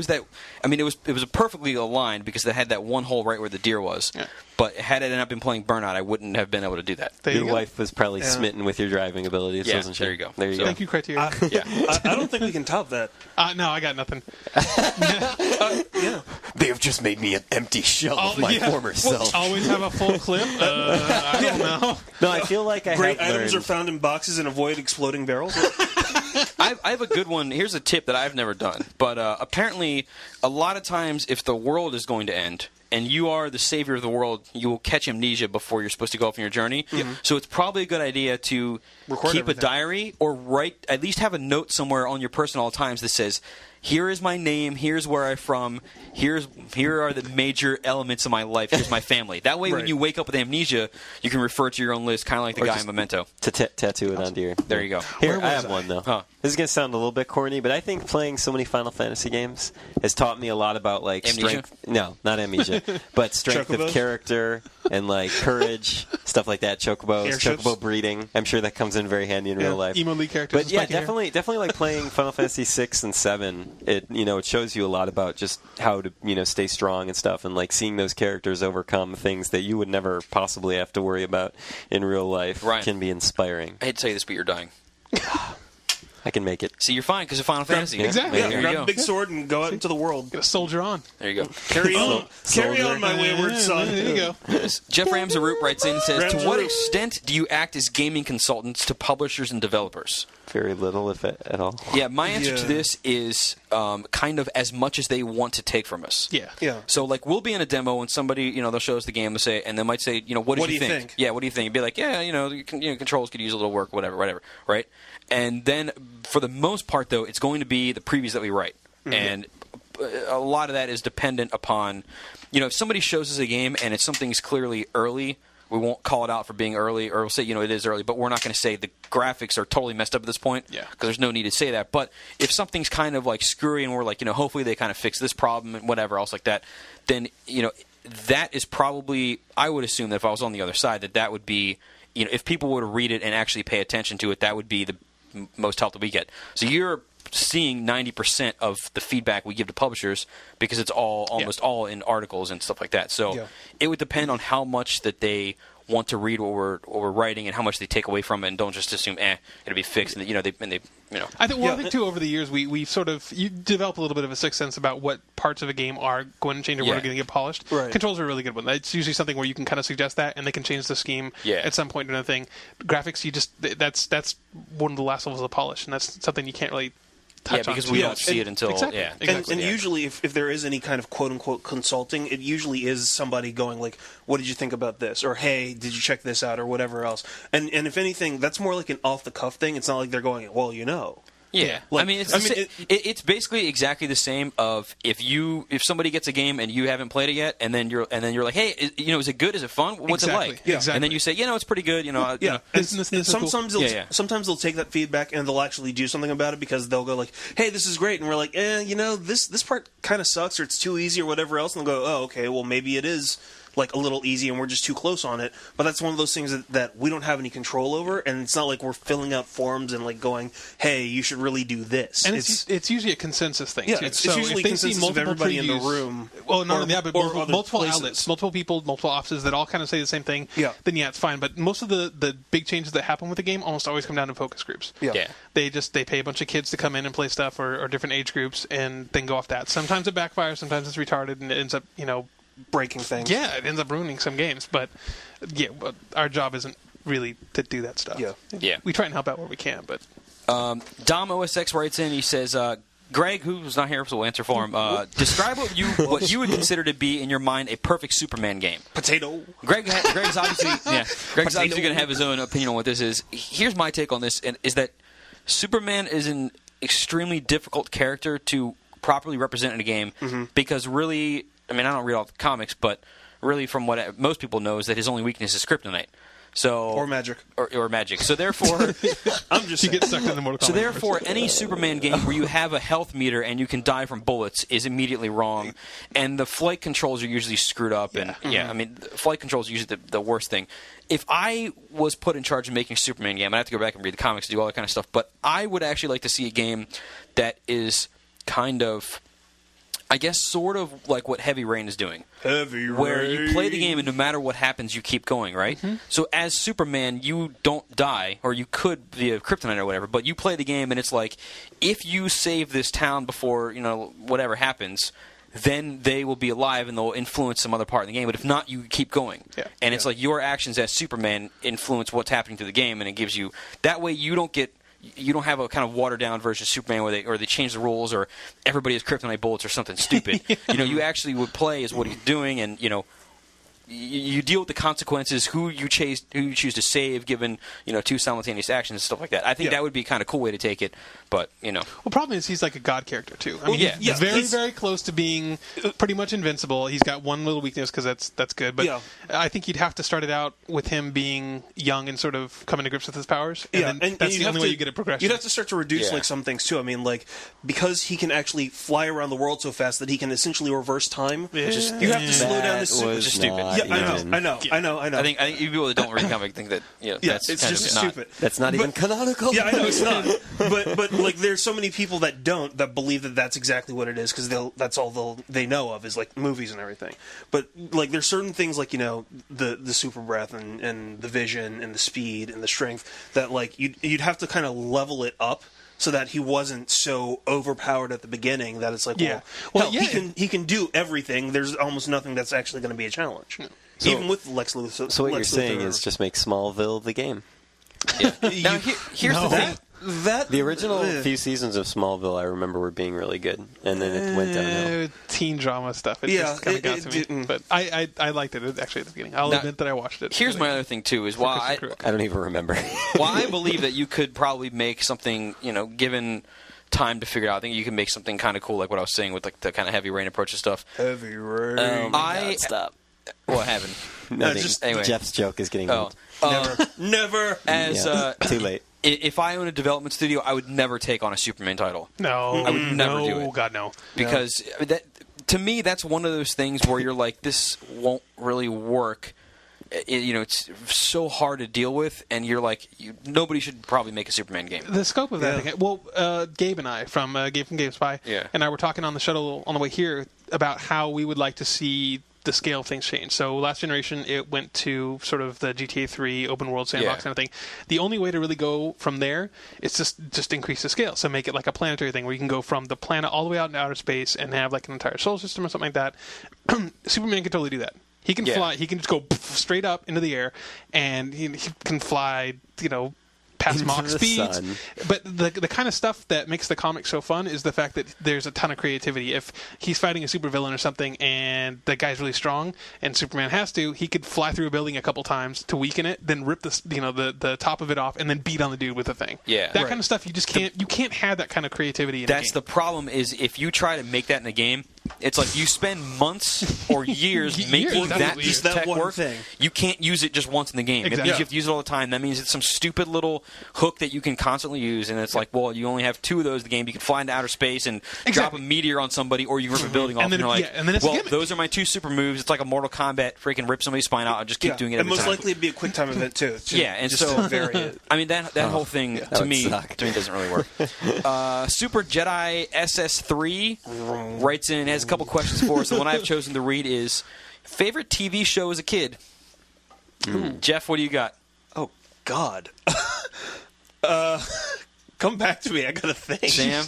was perfectly aligned because they had that one hole right where the deer was. Yeah. But had it not been playing Burnout, I wouldn't have been able to do that. Your wife was probably smitten with your driving abilities, wasn't she? There you go. There you go. Thank you, Criteria. I don't think we can top that. No, I got nothing. They have just made me an empty shell of my former self. Always have a full clip? I don't know. No, I feel like Great items are found in boxes and avoid exploding barrels. I have a good one. Here's a tip that I've never done. But apparently, a lot of times, if the world is going to end, and you are the savior of the world, you will catch amnesia before you're supposed to go off on your journey. Mm-hmm. So it's probably a good idea to keep a diary or at least have a note somewhere on your person at all times that says, here is my name, here's where I'm from, here are the major elements of my life, here's my family. That way, when you wake up with amnesia, you can refer to your own list, kind of like the guy in Memento. To tattoo it onto your... There you go. Here, I have one, though. This is going to sound a little bit corny, but I think playing so many Final Fantasy games has taught me a lot about, like, amnesia? Strength... No, not amnesia. But strength of character and, like, courage, stuff like that. Chocobos, chocobo breeding. I'm sure that comes in very handy in real life. Emo League characters. But yeah, definitely like playing Final Fantasy 6 and 7. It shows you a lot about just how to stay strong and stuff, and like seeing those characters overcome things that you would never possibly have to worry about in real life can be inspiring. I hate to say this, but you're dying. I can make it. See, you're fine because of Final Fantasy. Exactly. There you grab go. a big sword and go out into the world. Get a soldier on. There you go. Carry on, my wayward son. There you go. Jeff Ramsarut writes in and says, to what extent do you act as gaming consultants to publishers and developers? Very little, if at all. Yeah, my answer to this is kind of as much as they want to take from us. Yeah. So, like, we'll be in a demo and somebody, they'll show us the game, and they might say, what do you think? Yeah, what do you think? It'd be like, controls could use a little work, whatever, right? And then, for the most part, though, it's going to be the previews that we write. Mm-hmm. And a lot of that is dependent upon, if somebody shows us a game and something's clearly early, we won't call it out for being early, or we'll say, it is early, but we're not going to say the graphics are totally messed up at this point, because there's no need to say that. But if something's kind of like screwy and we're like, hopefully they kind of fix this problem and whatever else like that, then, that is probably, I would assume that if I was on the other side, that would be, if people were to read it and actually pay attention to it, that would be the most help that we get. So you're seeing 90% of the feedback we give to publishers because it's almost all in articles and stuff like that. So it would depend on how much that they want to read what we're writing and how much they take away from it, and don't just assume it'll be fixed. And I think too, over the years we sort of you develop a little bit of a sixth sense about what parts of a game are going to change or what are going to get polished. Right. Controls are a really good one. It's usually something where you can kind of suggest that, and they can change the scheme at some point or another thing. Graphics, that's one of the last levels of polish, and that's something you can't really touch because on. We don't see it until exactly. And usually if there is any kind of quote unquote consulting, it usually is somebody going like, what did you think about this, or hey, did you check this out, or whatever else. And if anything, that's more like an off the cuff thing. It's not like they're going, well, Yeah, like, it's basically exactly the same. Of if somebody gets a game and you haven't played it yet, and then you're like, hey, is it good? Is it fun? What's it like? Yeah. Exactly. And then you say, it's pretty good. Sometimes they'll take that feedback and they'll actually do something about it, because they'll go like, hey, this is great, and we're like, this part kind of sucks, or it's too easy, or whatever else, and they'll go, oh, okay, well maybe it is like a little easy and we're just too close on it. But that's one of those things that we don't have any control over, and it's not like we're filling out forms and like going, hey, you should really do this. And it's usually a consensus thing. Yeah, too. it's usually a consensus of everybody in the room. Well, not only that, but multiple places. outlets, multiple people, multiple offices that all kind of say the same thing. Yeah. Then it's fine. But most of the big changes that happen with the game almost always come down to focus groups. Yeah. They pay a bunch of kids to come in and play stuff, or different age groups, and then go off that. Sometimes it backfires, sometimes it's retarded, and it ends up breaking things. Yeah, it ends up ruining some games. But our job isn't really to do that stuff. Yeah. We try and help out where we can, but Dom OSX writes in. He says, Greg, who's not here, so we'll answer for him. Describe what you would consider to be in your mind a perfect Superman game. Potato. Greg's obviously obviously going to have his own opinion on what this is. Here's my take on this: and is that Superman is an extremely difficult character to properly represent in a game, because really, I don't read all the comics, but really, from what most people know, is that his only weakness is kryptonite. Or magic. Or magic. So therefore, I'm just you get stuck in the Mortal Kombat. So therefore, any Superman game where you have a health meter and you can die from bullets is immediately wrong, and the flight controls are usually screwed up. Yeah. And flight controls are usually the worst thing. If I was put in charge of making a Superman game, I'd have to go back and read the comics and do all that kind of stuff. But I would actually like to see a game that is kind of I guess sort of like what Heavy Rain is doing. Heavy Where Rain. you play the game and no matter what happens, you keep going, right? Mm-hmm. So as Superman, you don't die, or you could via kryptonite or whatever, but you play the game and it's like, if you save this town before, whatever happens, then they will be alive and they'll influence some other part of the game. But if not, you keep going. Yeah. And it's like your actions as Superman influence what's happening to the game, and it gives you... That way you don't have a kind of watered-down version of Superman where they change the rules or everybody has kryptonite bullets or something stupid. You actually would play as what he's doing, and, you deal with the consequences, who you choose to save, given two simultaneous actions and stuff like that. I think that would be kind of cool way to take it, but Well, problem is he's like a god character too. I mean, he's very very close to being pretty much invincible. He's got one little weakness because that's good, but I think you'd have to start it out with him being young and sort of coming to grips with his powers. And that's the only way you get a progression. You'd have to start to reduce like some things too. I mean, like because he can actually fly around the world so fast that he can essentially reverse time. You have to slow down his suit. Which is stupid. I know. I think you people that don't read comic think that that's it's just stupid. That's not even canonical. Yeah, I know it's not. But like, there's so many people that believe that that's exactly what it is because that's all they know of is like movies and everything. But like, there's certain things like the super breath and the vision and the speed and the strength that like you'd have to kind of level it up. So that he wasn't so overpowered at the beginning that it's like, he can do everything. There's almost nothing that's actually going to be a challenge, even with Lex Luthor. So what you're saying is just make Smallville the game. Yeah. Now here's the thing. The original few seasons of Smallville, I remember, were being really good, and then it went downhill. Teen drama stuff. It just kind of got to me. But I liked it actually at the beginning. I'll admit that I watched it. Here's my other thing too: is why I don't even remember. Why I believe that you could probably make something, given time to figure it out. I think you can make something kind of cool, like what I was saying with like the kind of Heavy Rain approach and stuff. Heavy Rain. Stop. What happened? Anyway. Jeff's joke is getting old. Never. Too late. If I owned a development studio, I would never take on a Superman title. No, I would never do it. God, no. Because to me, that's one of those things where you're like, this won't really work. It's so hard to deal with, and you're like, nobody should probably make a Superman game. The scope of that thing. Well, Gabe and I from Game Spy and I were talking on the shuttle on the way here about how we would like to see the scale of things change. So last generation, it went to sort of the GTA 3 open world sandbox kind of thing. The only way to really go from there is just increase the scale. So make it like a planetary thing where you can go from the planet all the way out into outer space and have like an entire solar system or something like that. Superman can totally do that. He can fly. He can just go straight up into the air, and he can fly, past Mach speeds. But the kind of stuff that makes the comic so fun is the fact that there's a ton of creativity. If he's fighting a supervillain or something and the guy's really strong and Superman has to, he could fly through a building a couple times to weaken it, then rip the top of it off and then beat on the dude with the thing. Yeah. That kind of stuff you just can't have that kind of creativity in a game. That's the problem is if you try to make that in a game, it's like you spend months or years making that piece of tech work. You can't use it just once in the game. Exactly. That means you have to use it all the time. That means it's some stupid little hook that you can constantly use, and it's like, well, you only have 2 of those in the game. You can fly into outer space and drop a meteor on somebody, or you rip a building off, and you're like, well, those are my 2 super moves. It's like a Mortal Kombat, freaking rip somebody's spine out and just keep doing it every time. And most likely it'd be a quick time event, too. And so, I mean, that whole thing, to me doesn't really work. Super Jedi SS3 writes in, has a couple questions for us. The one I've chosen to read is, favorite TV show as a kid? Jeff, what do you got? Oh, God. Come back to me. I gotta think. Sam?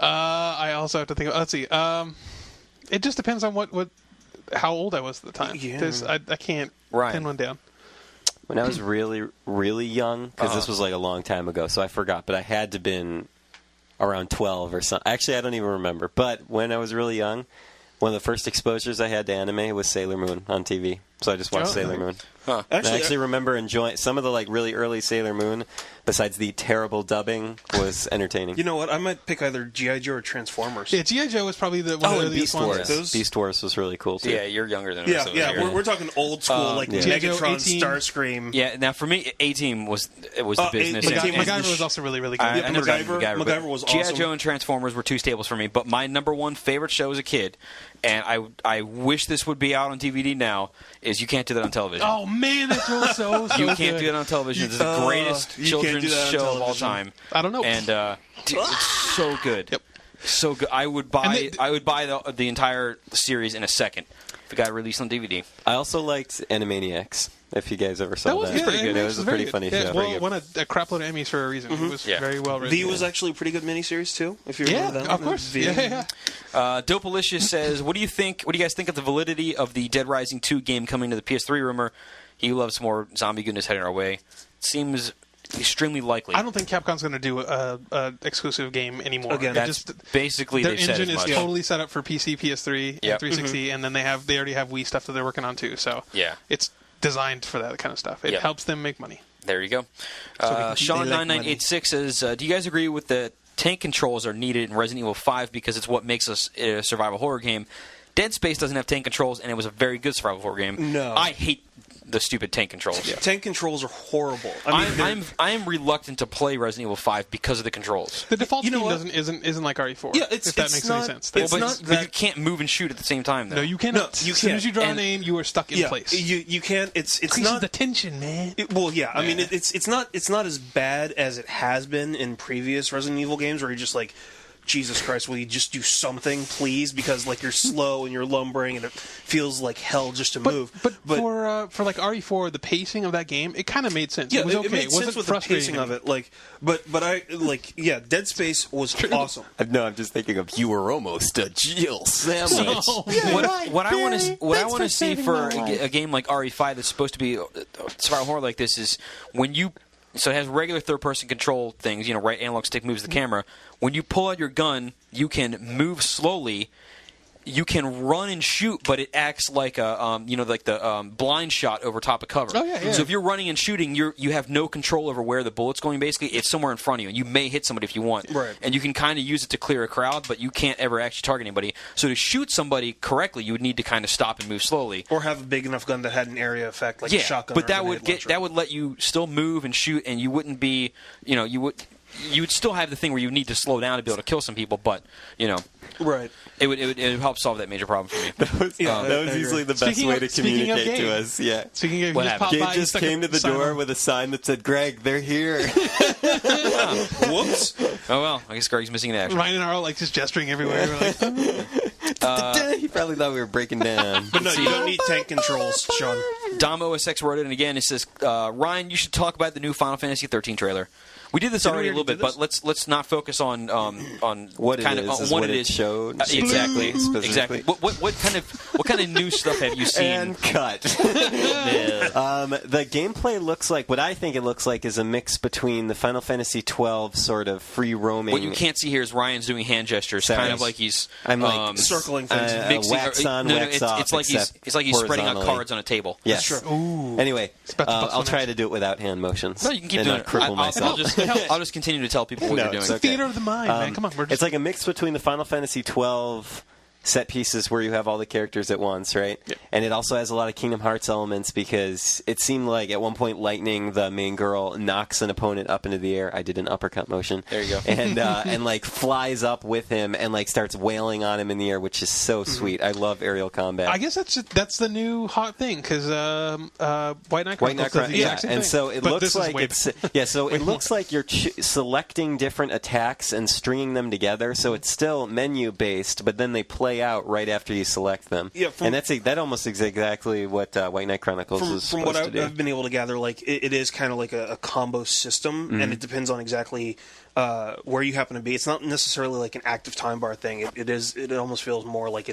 I also have to think. Let's see. It just depends on how old I was at the time. Yeah. I can't pin one down. When I was really, really young, because this was like a long time ago, so I forgot, but I had to have been around 12 or something. Actually, I don't even remember. But when I was really young, one of the first exposures I had to anime was Sailor Moon on TV. So I just watched Sailor Moon. Huh. I actually remember enjoying some of the really early Sailor Moon, besides the terrible dubbing, was entertaining. You know what? I might pick either G.I. Joe or Transformers. Yeah, G.I. Joe was probably one of the earliest ones. Beast Wars was really cool, too. Yeah, you're younger than us. Yeah, we're talking old school, Megatron, Starscream. Yeah, now for me, A-Team was the business. MacGyver was also really, really good. MacGyver was awesome. G.I. Joe and Transformers were 2 staples for me, but my number 1 favorite show as a kid, and I wish this would be out on DVD now, is You Can't Do That on Television. Oh, man, that's so You Can't Do That on Television. It's the greatest children's show of all time. I don't know. And dude, it's so good. Yep. So good. I would buy the entire series in a second if it got released on DVD. I also liked Animaniacs. If you guys ever saw that, was pretty good. It was a pretty funny show. Well, won a crap load of Emmys for a reason. It was very well written. V was actually a pretty good miniseries too. If you remember that, of course. Yeah. Dopalicious says, "What do you guys think of the validity of the Dead Rising 2 game coming to the PS3 rumor? He loves more zombie goodness heading our way. It seems extremely likely." I don't think Capcom's going to do a exclusive game anymore. Again, that's basically their they've said engine as is much. totally set up for PC, PS3, and 360, and then they already have Wii stuff that they're working on too. So it's designed for that kind of stuff. It helps them make money. There you go. Sean9986 says, "Do you guys agree with the tank controls are needed in Resident Evil 5 because it's what makes us a survival horror game? Dead Space doesn't have tank controls, and it was a very good survival horror game. No, I hate the stupid tank controls. Yeah. Tank controls are horrible. I am reluctant to play Resident Evil 5 because of the controls. The default scheme isn't like RE4. Yeah, if that makes any sense. But you can't move and shoot at the same time, though. No, you cannot. As soon as you draw an aim, you are stuck in place. You can't. It's not the tension, man. I mean, it's not as bad as it has been in previous Resident Evil games, where you're just like, Jesus Christ, will you just do something, please? Because like you're slow and you're lumbering and it feels like hell just to move. But for like RE4, the pacing of that game, it kind of made sense. Yeah, it was okay. It made sense with the pacing of it. Like, but Dead Space was awesome. No, I'm just thinking of you were almost a Jill sandwich. What I want to see for a game like RE5 that's supposed to be survival horror like this is when you. So it has regular third-person control things, right analog stick moves the camera. When you pull out your gun, you can move slowly. You can run and shoot, but it acts like a, like the blind shot over top of cover. Oh, yeah. So if you're running and shooting, you have no control over where the bullet's going. Basically, it's somewhere in front of you, and you may hit somebody if you want. Right. And you can kind of use it to clear a crowd, but you can't ever actually target anybody. So to shoot somebody correctly, you would need to kind of stop and move slowly, or have a big enough gun that had an area effect, like a shotgun. But that would let you still move and shoot, and you wouldn't be, you would still have the thing where you need to slow down to be able to kill some people, but right. It would help solve that major problem for me. That was usually the best way to communicate to us. Yeah. Speaking of, Gabe just came to the door with a sign that said, "Greg, they're here." Whoops. Oh well, I guess Greg's missing in action. Ryan and I are like just gesturing everywhere. He probably thought we were breaking down. But no, you don't need tank controls, Sean. Dom OSX wrote it, and again, it says, "Ryan, you should talk about the new Final Fantasy 13 trailer." We did this already a little bit, but let's not focus on what kind it of is, what it is showed. Exactly. What kind of new stuff have you seen? And cut. The gameplay looks like what I think it looks like is a mix between the Final Fantasy 12 sort of free roaming. What you can't see here is Ryan's doing hand gestures, kind of like he's circling things, mixing, wax on, wax off. It's like he's spreading out cards on a table. Yes. Sure. Anyway, I'll try to do it without hand motions. No, you can keep and doing not cripple myself. I'll just continue to tell people what you're doing. It's theater of the mind, man. Come on. It's like a mix between the Final Fantasy 12 set pieces where you have all the characters at once, right? Yep. And it also has a lot of Kingdom Hearts elements because it seemed like at one point Lightning, the main girl, knocks an opponent up into the air. I did an uppercut motion. There you go. And like flies up with him and like starts wailing on him in the air, which is so sweet. I love aerial combat. I guess that's the new hot thing because White Knight Chronicles does the exact same and thing. so it looks like it looks like you're selecting different attacks and stringing them together. So it's still menu based, but then they play out right after you select them. Yeah, and that almost is exactly what White Knight Chronicles is supposed from what to do. I've been able to gather, like it is kind of like a combo system, and it depends on exactly where you happen to be. It's not necessarily like an active time bar thing. It almost feels more like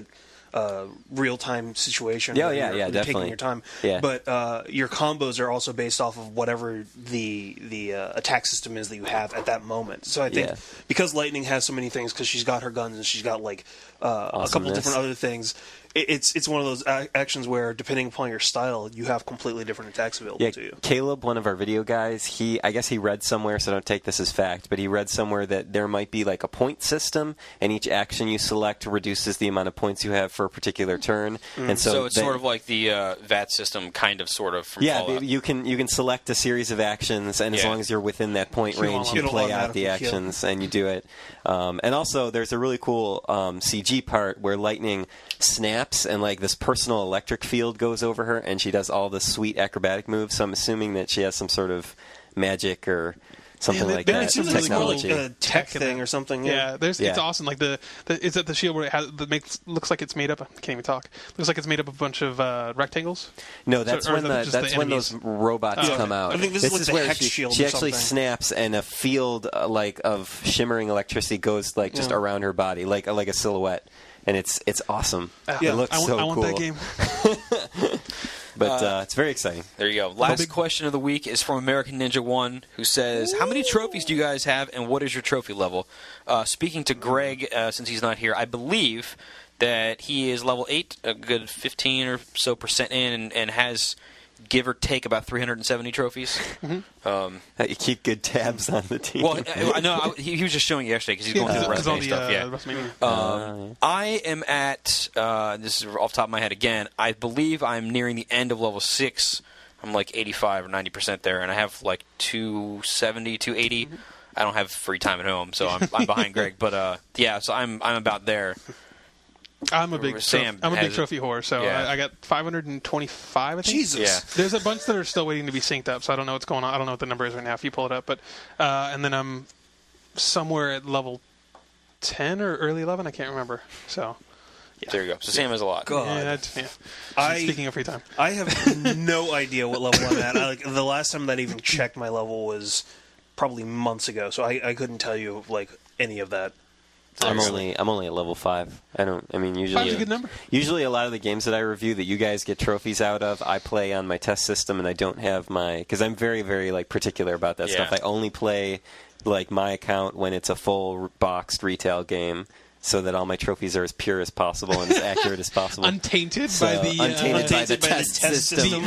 a real-time situation. You're taking definitely your time. Yeah. But your combos are also based off of whatever the attack system is that you have at that moment. So I think because Lightning has so many things, because she's got her guns and she's got like a couple different other things, it's one of those actions where, depending upon your style, you have completely different attacks available to you. Caleb, one of our video guys, I guess he read somewhere, so don't take this as fact, but he read somewhere that there might be like a point system, and each action you select reduces the amount of points you have for a particular turn. And so it's sort of like the VAT system, kind of, sort of, from Fallout. You can select a series of actions, and as long as you're within that point range, you play out the actions, and you do it. And also, there's a really cool CG part where Lightning snaps and like this personal electric field goes over her, and she does all the sweet acrobatic moves. So I'm assuming that she has some sort of magic or, I don't know, something like that. It seems like Technology. it's more like a tech thing or something. Yeah, it's awesome. Like is that the shield where it has looks like it's made up? I can't even talk. Looks like it's made up of a bunch of rectangles. No, that's when those robots come out. I think this is where hex shield. She actually snaps, and a field of shimmering electricity goes just around her body, like a silhouette, and it's awesome. It looks so cool. I want that game. But it's very exciting. There you go. Last question of the week is from American Ninja 1, who says, how many trophies do you guys have, and what is your trophy level? Speaking to Greg, since he's not here, I believe that he is level 8, a good 15 or so % in, and has, give or take, about 370 trophies. Mm-hmm. You keep good tabs on the team. Well, I know he was just showing it yesterday because he's going through the resume stuff. I am at, this is off the top of my head again, I believe I'm nearing the end of level 6. I'm like 85 or 90% there, and I have like 270, 280. Mm-hmm. I don't have free time at home, so I'm behind Greg. But so I'm about there. I'm a big trophy whore, so I got 525, I think. Jesus. Yeah. There's a bunch that are still waiting to be synced up, so I don't know what's going on. I don't know what the number is right now if you pull it up. But and then I'm somewhere at level 10 or early 11. I can't remember. So there you go. So Sam has a lot. God. Speaking of free time. I have no idea what level I'm at. The last time that I even checked my level was probably months ago, so I couldn't tell you any of that. I'm only at level 5. Usually 5's a good number. Usually a lot of the games that I review that you guys get trophies out of, I play on my test system, and I don't have because I'm very, very particular about that stuff. I only play my account when it's a full boxed retail game, so that all my trophies are as pure as possible and as accurate as possible. Untainted by the test system.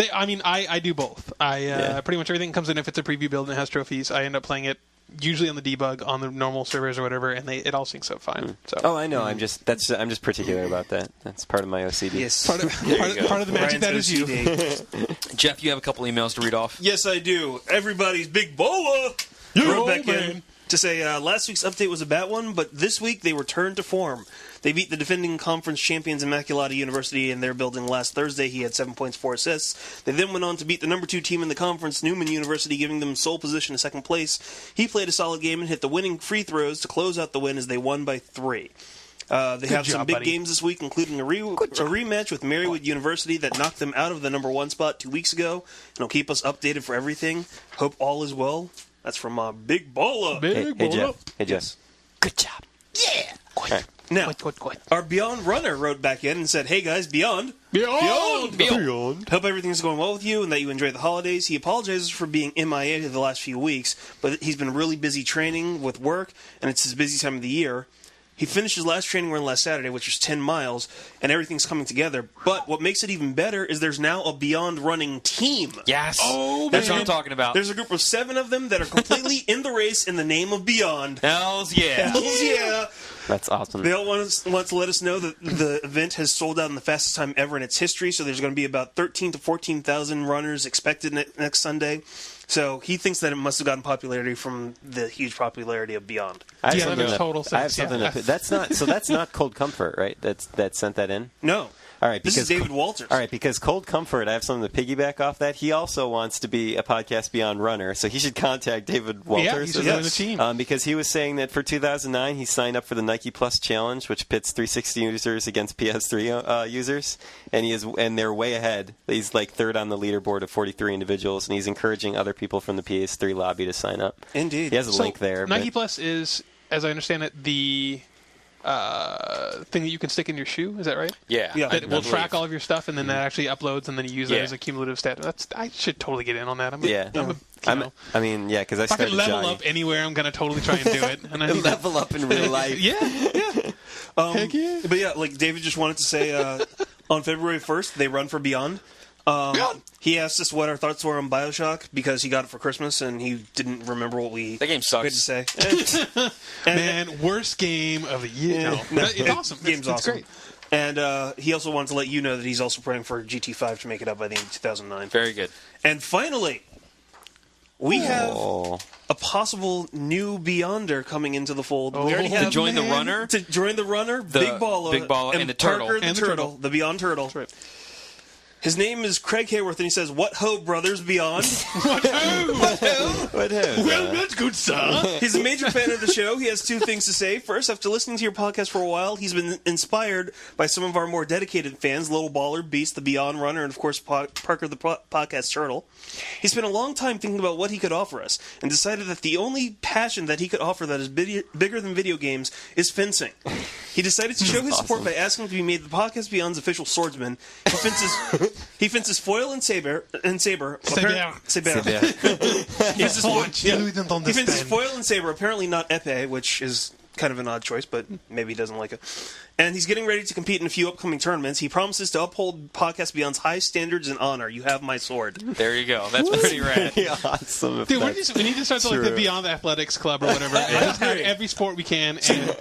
I do both. Pretty much everything comes in if it's a preview build and it has trophies. I end up playing it usually on the debug on the normal servers or whatever, and it all syncs up fine. So. Oh, I know. I'm just particular about that. That's part of my OCD. Yes. Part of the magic that is you. Jeff, you have a couple emails to read off. Yes, I do. Everybody's big bola wrote back in to say last week's update was a bad one, but this week they returned to form. They beat the defending conference champions Immaculata University in their building last Thursday. He had 7 points, 4 assists. They then went on to beat the number 2 team in the conference, Newman University, giving them sole position in second place. He played a solid game and hit the winning free throws to close out the win as they won by 3. They have some big games this week, including a rematch with Marywood University that knocked them out of the number 1 spot 2 weeks ago. And will keep us updated for everything. Hope all is well. That's from Big Baller. Hey, Jeff. Good job. Yeah. Now, our Beyond runner wrote back in and said, hey guys, Beyond. Hope everything's going well with you and that you enjoy the holidays. He apologizes for being MIA the last few weeks, but he's been really busy training with work, and it's his busy time of the year. He finished his last training run last Saturday, which was 10 miles, and everything's coming together. But what makes it even better is there's now a Beyond running team. Yes. Oh, that's what I'm talking about. There's a group of 7 of them that are completely in the race in the name of Beyond. Hells yeah. Hells yeah. That's awesome. They all want to let us know that the event has sold out in the fastest time ever in its history, so there's going to be about 13,000 to 14,000 runners expected next Sunday. So he thinks that it must have gotten popularity from the huge popularity of Beyond. That makes total sense. I have something that's not Cold Comfort, right? That sent that in? No. All right, this is David Walters. All right, because Cold Comfort, I have something to piggyback off that. He also wants to be a Podcast Beyond runner, so he should contact David Walters. Yeah, he's the team. Because he was saying that for 2009, he signed up for the Nike Plus Challenge, which pits 360 users against PS3 users, and they're way ahead. He's like third on the leaderboard of 43 individuals, and he's encouraging other people from the PS3 lobby to sign up. Indeed. He has a link there. Nike Plus is, as I understand it, the thing that you can stick in your shoe. Is that right? Yeah. That will track all of your stuff, and then that actually uploads, and then you use that as a cumulative stat. I should totally get in on that. Because I if I started can level jogging. up anywhere, I'm going to totally try and do it. And I level up in real life. Yeah. Heck yeah. But yeah, like David just wanted to say, on February 1st, they run for Beyond. He asked us what our thoughts were on BioShock because he got it for Christmas and he didn't remember what that game sucks. Had to say. Man, worst game of the year. It's awesome. Game's it's awesome. Great. And he also wanted to let you know that he's also praying for GT5 to make it up by the end of 2009. Very good. And finally, we have a possible new Beyonder coming into the fold. We already have to join the runner? Big Baller, and the Turtle. Parker the Turtle, the Beyond Turtle. That's right. His name is Craig Hayworth, and he says, "What ho, brothers beyond?" What ho? Well, that's good, sir. He's a major fan of the show. He has two things to say. First, after listening to your podcast for a while, he's been inspired by some of our more dedicated fans, Little Baller, Beast, the Beyond Runner, and of course Parker the podcast Turtle. He spent a long time thinking about what he could offer us, and decided that the only passion that he could offer that is bigger than video games is fencing. He decided to show his support by asking to be made the Podcast Beyond's official swordsman. He fences foil and saber. Saber. He fences foil and saber. Apparently not epee, which is kind of an odd choice, but maybe he doesn't like it. And he's getting ready to compete in a few upcoming tournaments. He promises to uphold Podcast Beyond's high standards and honor. You have my sword. There you go. That's pretty rad. Awesome. Dude, we need to start like the Beyond Athletics Club or whatever. And just have every sport we can. And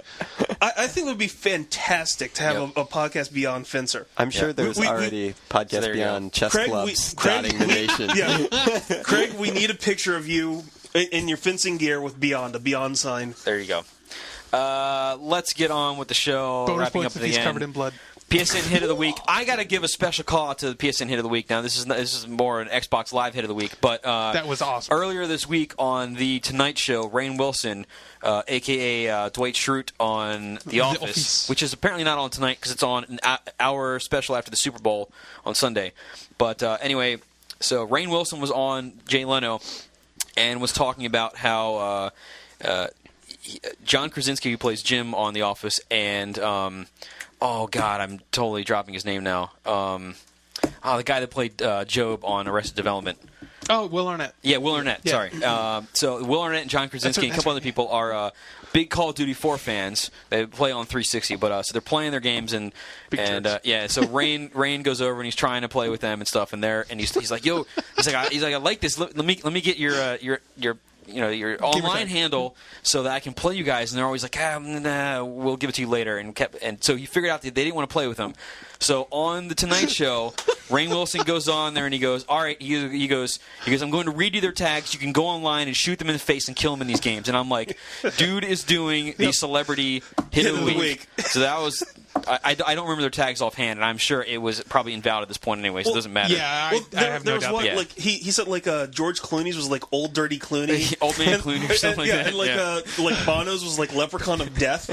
I think it would be fantastic to have a Podcast Beyond fencer. I'm sure there's already Podcast Beyond chess clubs dotting the nation. Yeah. Craig, we need a picture of you in your fencing gear with Beyond, a Beyond sign. There you go. Let's get on with the show. Bonus wrapping points up if at the he's end. covered in blood. PSN Hit of the Week. I got to give a special call out to the PSN Hit of the Week. Now, this is more an Xbox Live Hit of the Week, but that was awesome. Earlier this week on the Tonight Show, Rainn Wilson, a.k.a. Dwight Schrute on The Office, which is apparently not on tonight because it's on an hour special after the Super Bowl on Sunday. But anyway, so Rainn Wilson was on Jay Leno and was talking about how John Krasinski, who plays Jim on The Office, and oh God, I'm totally dropping his name now. The guy that played Job on Arrested Development. Oh, Will Arnett. Yeah, Will Arnett. Yeah. Sorry. So Will Arnett and John Krasinski and a couple other people are big Call of Duty 4 fans. They play on 360, but so they're playing their games and so Rainn goes over and he's trying to play with them and stuff, and he's like, yo, he's like I like this. Let me get your online handle so that I can play you guys. And they're always like, nah, we'll give it to you later. And so he figured out that they didn't want to play with him. So on the Tonight Show, Rainn Wilson goes on there and he goes, all right, he goes, I'm going to read you their tags. You can go online and shoot them in the face and kill them in these games. And I'm like, dude is doing the celebrity hit of the week. So that was... I don't remember their tags offhand, and I'm sure it was probably invalid at this point anyway, so it doesn't matter. Yeah, I have no doubt. One, like, he said like George Clooney's was like Old Dirty Clooney. Old Man Clooney or something like that. And like Bono's was like Leprechaun of Death.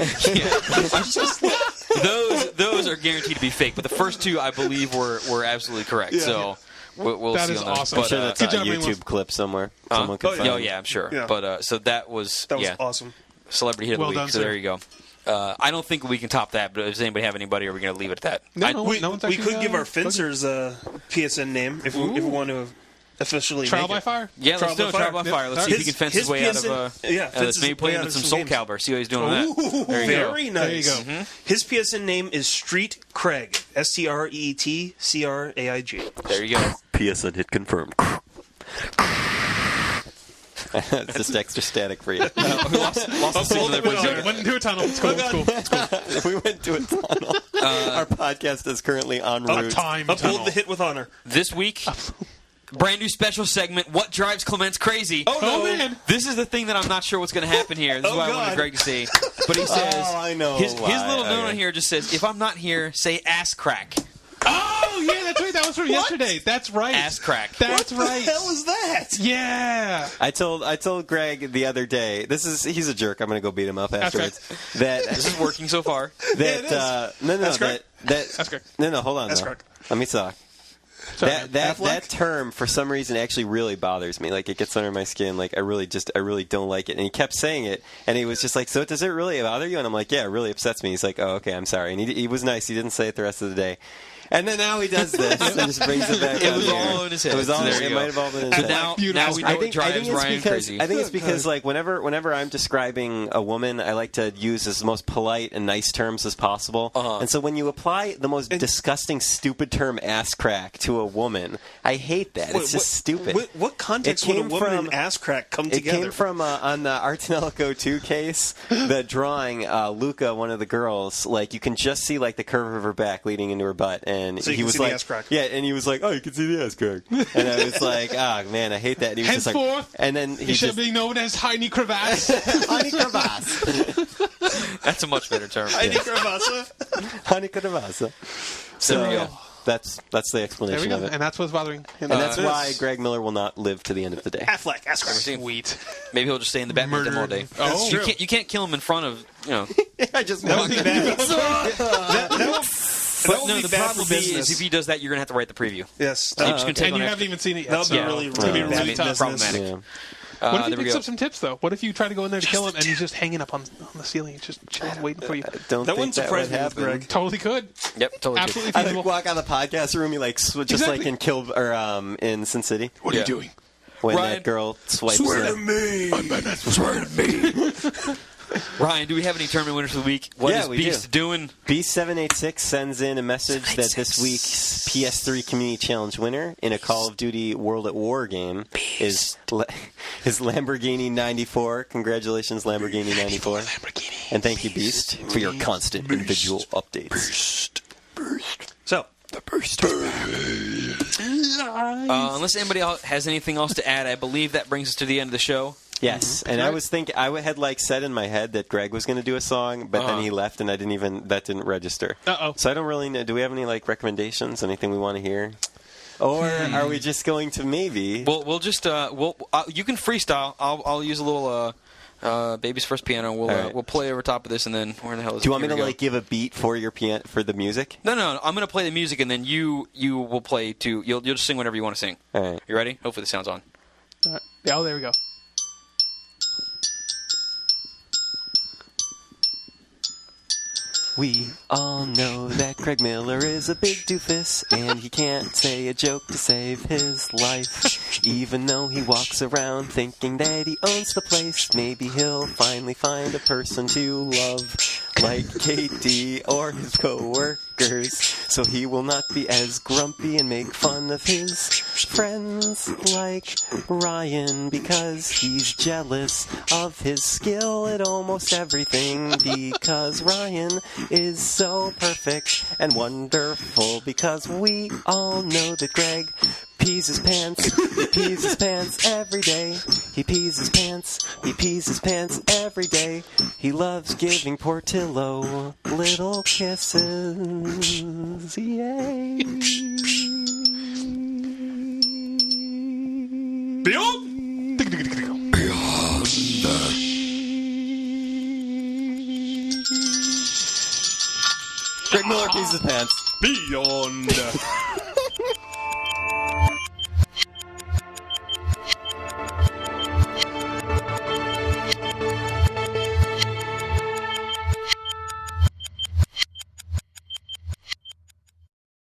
Those are guaranteed to be fake, but the first two, I believe, were absolutely correct. Yeah, so we'll that see is on those. awesome. I'm sure that's a YouTube clip somewhere. Someone could find. Oh, yeah, I'm sure. Yeah. But so that was awesome. Celebrity Hit of the Week, so there you go. I don't think we can top that, but does anybody have anybody, or are we going to leave it at that? We could give our fencers a PSN name if we want to officially Trial make by it. Fire? Yeah, let's do a Trial by Fire. Let's see if he can fence his way out of... maybe play him with some Soul Calibur. See what he's doing with that. There you go. Very nice. There you go. His PSN name is Street Craig. STREETCRAIG. There you go. PSN hit confirmed. It's just extra static for you. We lost the signal there for a second. Went into a tunnel. It's cool. We went to a tunnel. Our podcast is currently en route. Uphold the hit with honor. This week, brand new special segment, What Drives Clements Crazy? Oh, no. Man. This is the thing that I'm not sure what's going to happen here. This is why I wanted Greg to see. But he says, I know his little note on here just says, if I'm not here, say ass crack. Oh, yeah, that's right. That was from yesterday. That's right. Ass crack. That's right. What the hell is that? Yeah. I told Greg the other day. He's a jerk. I'm going to go beat him up afterwards. This is working so far. That's correct. No, hold on. That's correct. Let me talk. That term for some reason actually really bothers me. Like, it gets under my skin. Like, I really don't like it. And he kept saying it, and he was just like, "So does it really bother you?" And I'm like, "Yeah, it really upsets me." He's like, "Oh, okay, I'm sorry." And he was nice. He didn't say it the rest of the day. And then now he does this and just brings it back. It was all in his head. It might have all been in his head. Now we know what drives Ryan crazy. I think it's because like whenever I'm describing a woman, I like to use as most polite and nice terms as possible. And so when you apply the most disgusting, stupid term "ass crack" to a woman, I hate that. It's just stupid. What context would a woman and ass crack come together? It came from on the Artinelico 2 case, the drawing. Luca, one of the girls, like you can just see like the curve of her back leading into her butt. And so he was like, yeah, and he was like, "Oh, you can see the ass crack," and I was like, "Ah, man, I hate that." And he was henceforth, just like, and then he should be known as Heine Crevasse. Heine Crevasse. That's a much better term. Heine Crevasse. Heine Crevasse. So there we go. That's the explanation of it. And that's what's bothering him. And that's why Greg Miller will not live to the end of the day. Affleck, ask Sweet. Maybe he'll just stay in the Batman dim all day. Oh, you can't kill him in front of I just that would be bad. But no, the problem is if he does that, you're gonna have to write the preview. Yes, So you're just gonna take and on you extra. haven't even seen it yet. That would be really tough. Problematic. Yeah. What if he there we picks go. up some tips, though? What if you try to go in there to kill him and he's just hanging up on the ceiling, just chilling, waiting for you? Don't That think wouldn't surprise me, happen. Greg. Totally could. Yep, totally. Absolutely I feasible. walk out of the podcast room, you just Exactly. like in in Sin City. What are you doing? When Ryan, that girl swipes swear to me. Swear to me. Ryan, do we have any tournament winners of the week? What is we Beast doing? Beast786 sends in a message that this week's PS3 Community Challenge winner in a Call of Duty World at War game is Lamborghini 94. Congratulations, Lamborghini 94. And thank you, Beast, for your constant individual updates. So, Unless anybody else has anything else to add, I believe that brings us to the end of the show. Yes, and I was thinking I had said in my head that Greg was going to do a song, but then he left, and that didn't register. So I don't really know. Do we have any recommendations? Anything we want to hear? Or are we just going to maybe? We'll just you can freestyle. I'll use a little Baby's First Piano. We'll play over top of this, and then where the hell is it? Do you want me to give a beat for your piano for the music? No. I'm going to play the music, and then you will play too. You'll just sing whatever you want to sing. All right. You ready? Hopefully the sound's on. All right. Oh, there we go. We all know that Greg Miller is a big doofus, and he can't say a joke to save his life. Even though he walks around thinking that he owns the place, maybe he'll finally find a person to love, like KD or his co-workers, so he will not be as grumpy and make fun of his friends like Ryan, because he's jealous of his skill at almost everything, because Ryan is so perfect and wonderful, because we all know that Greg pees his pants. He pees his pants every day. He pees his pants. He pees his pants every day. He loves giving Portillo little kisses. Yay. Beyond. Greg Miller pees his pants. Beyond.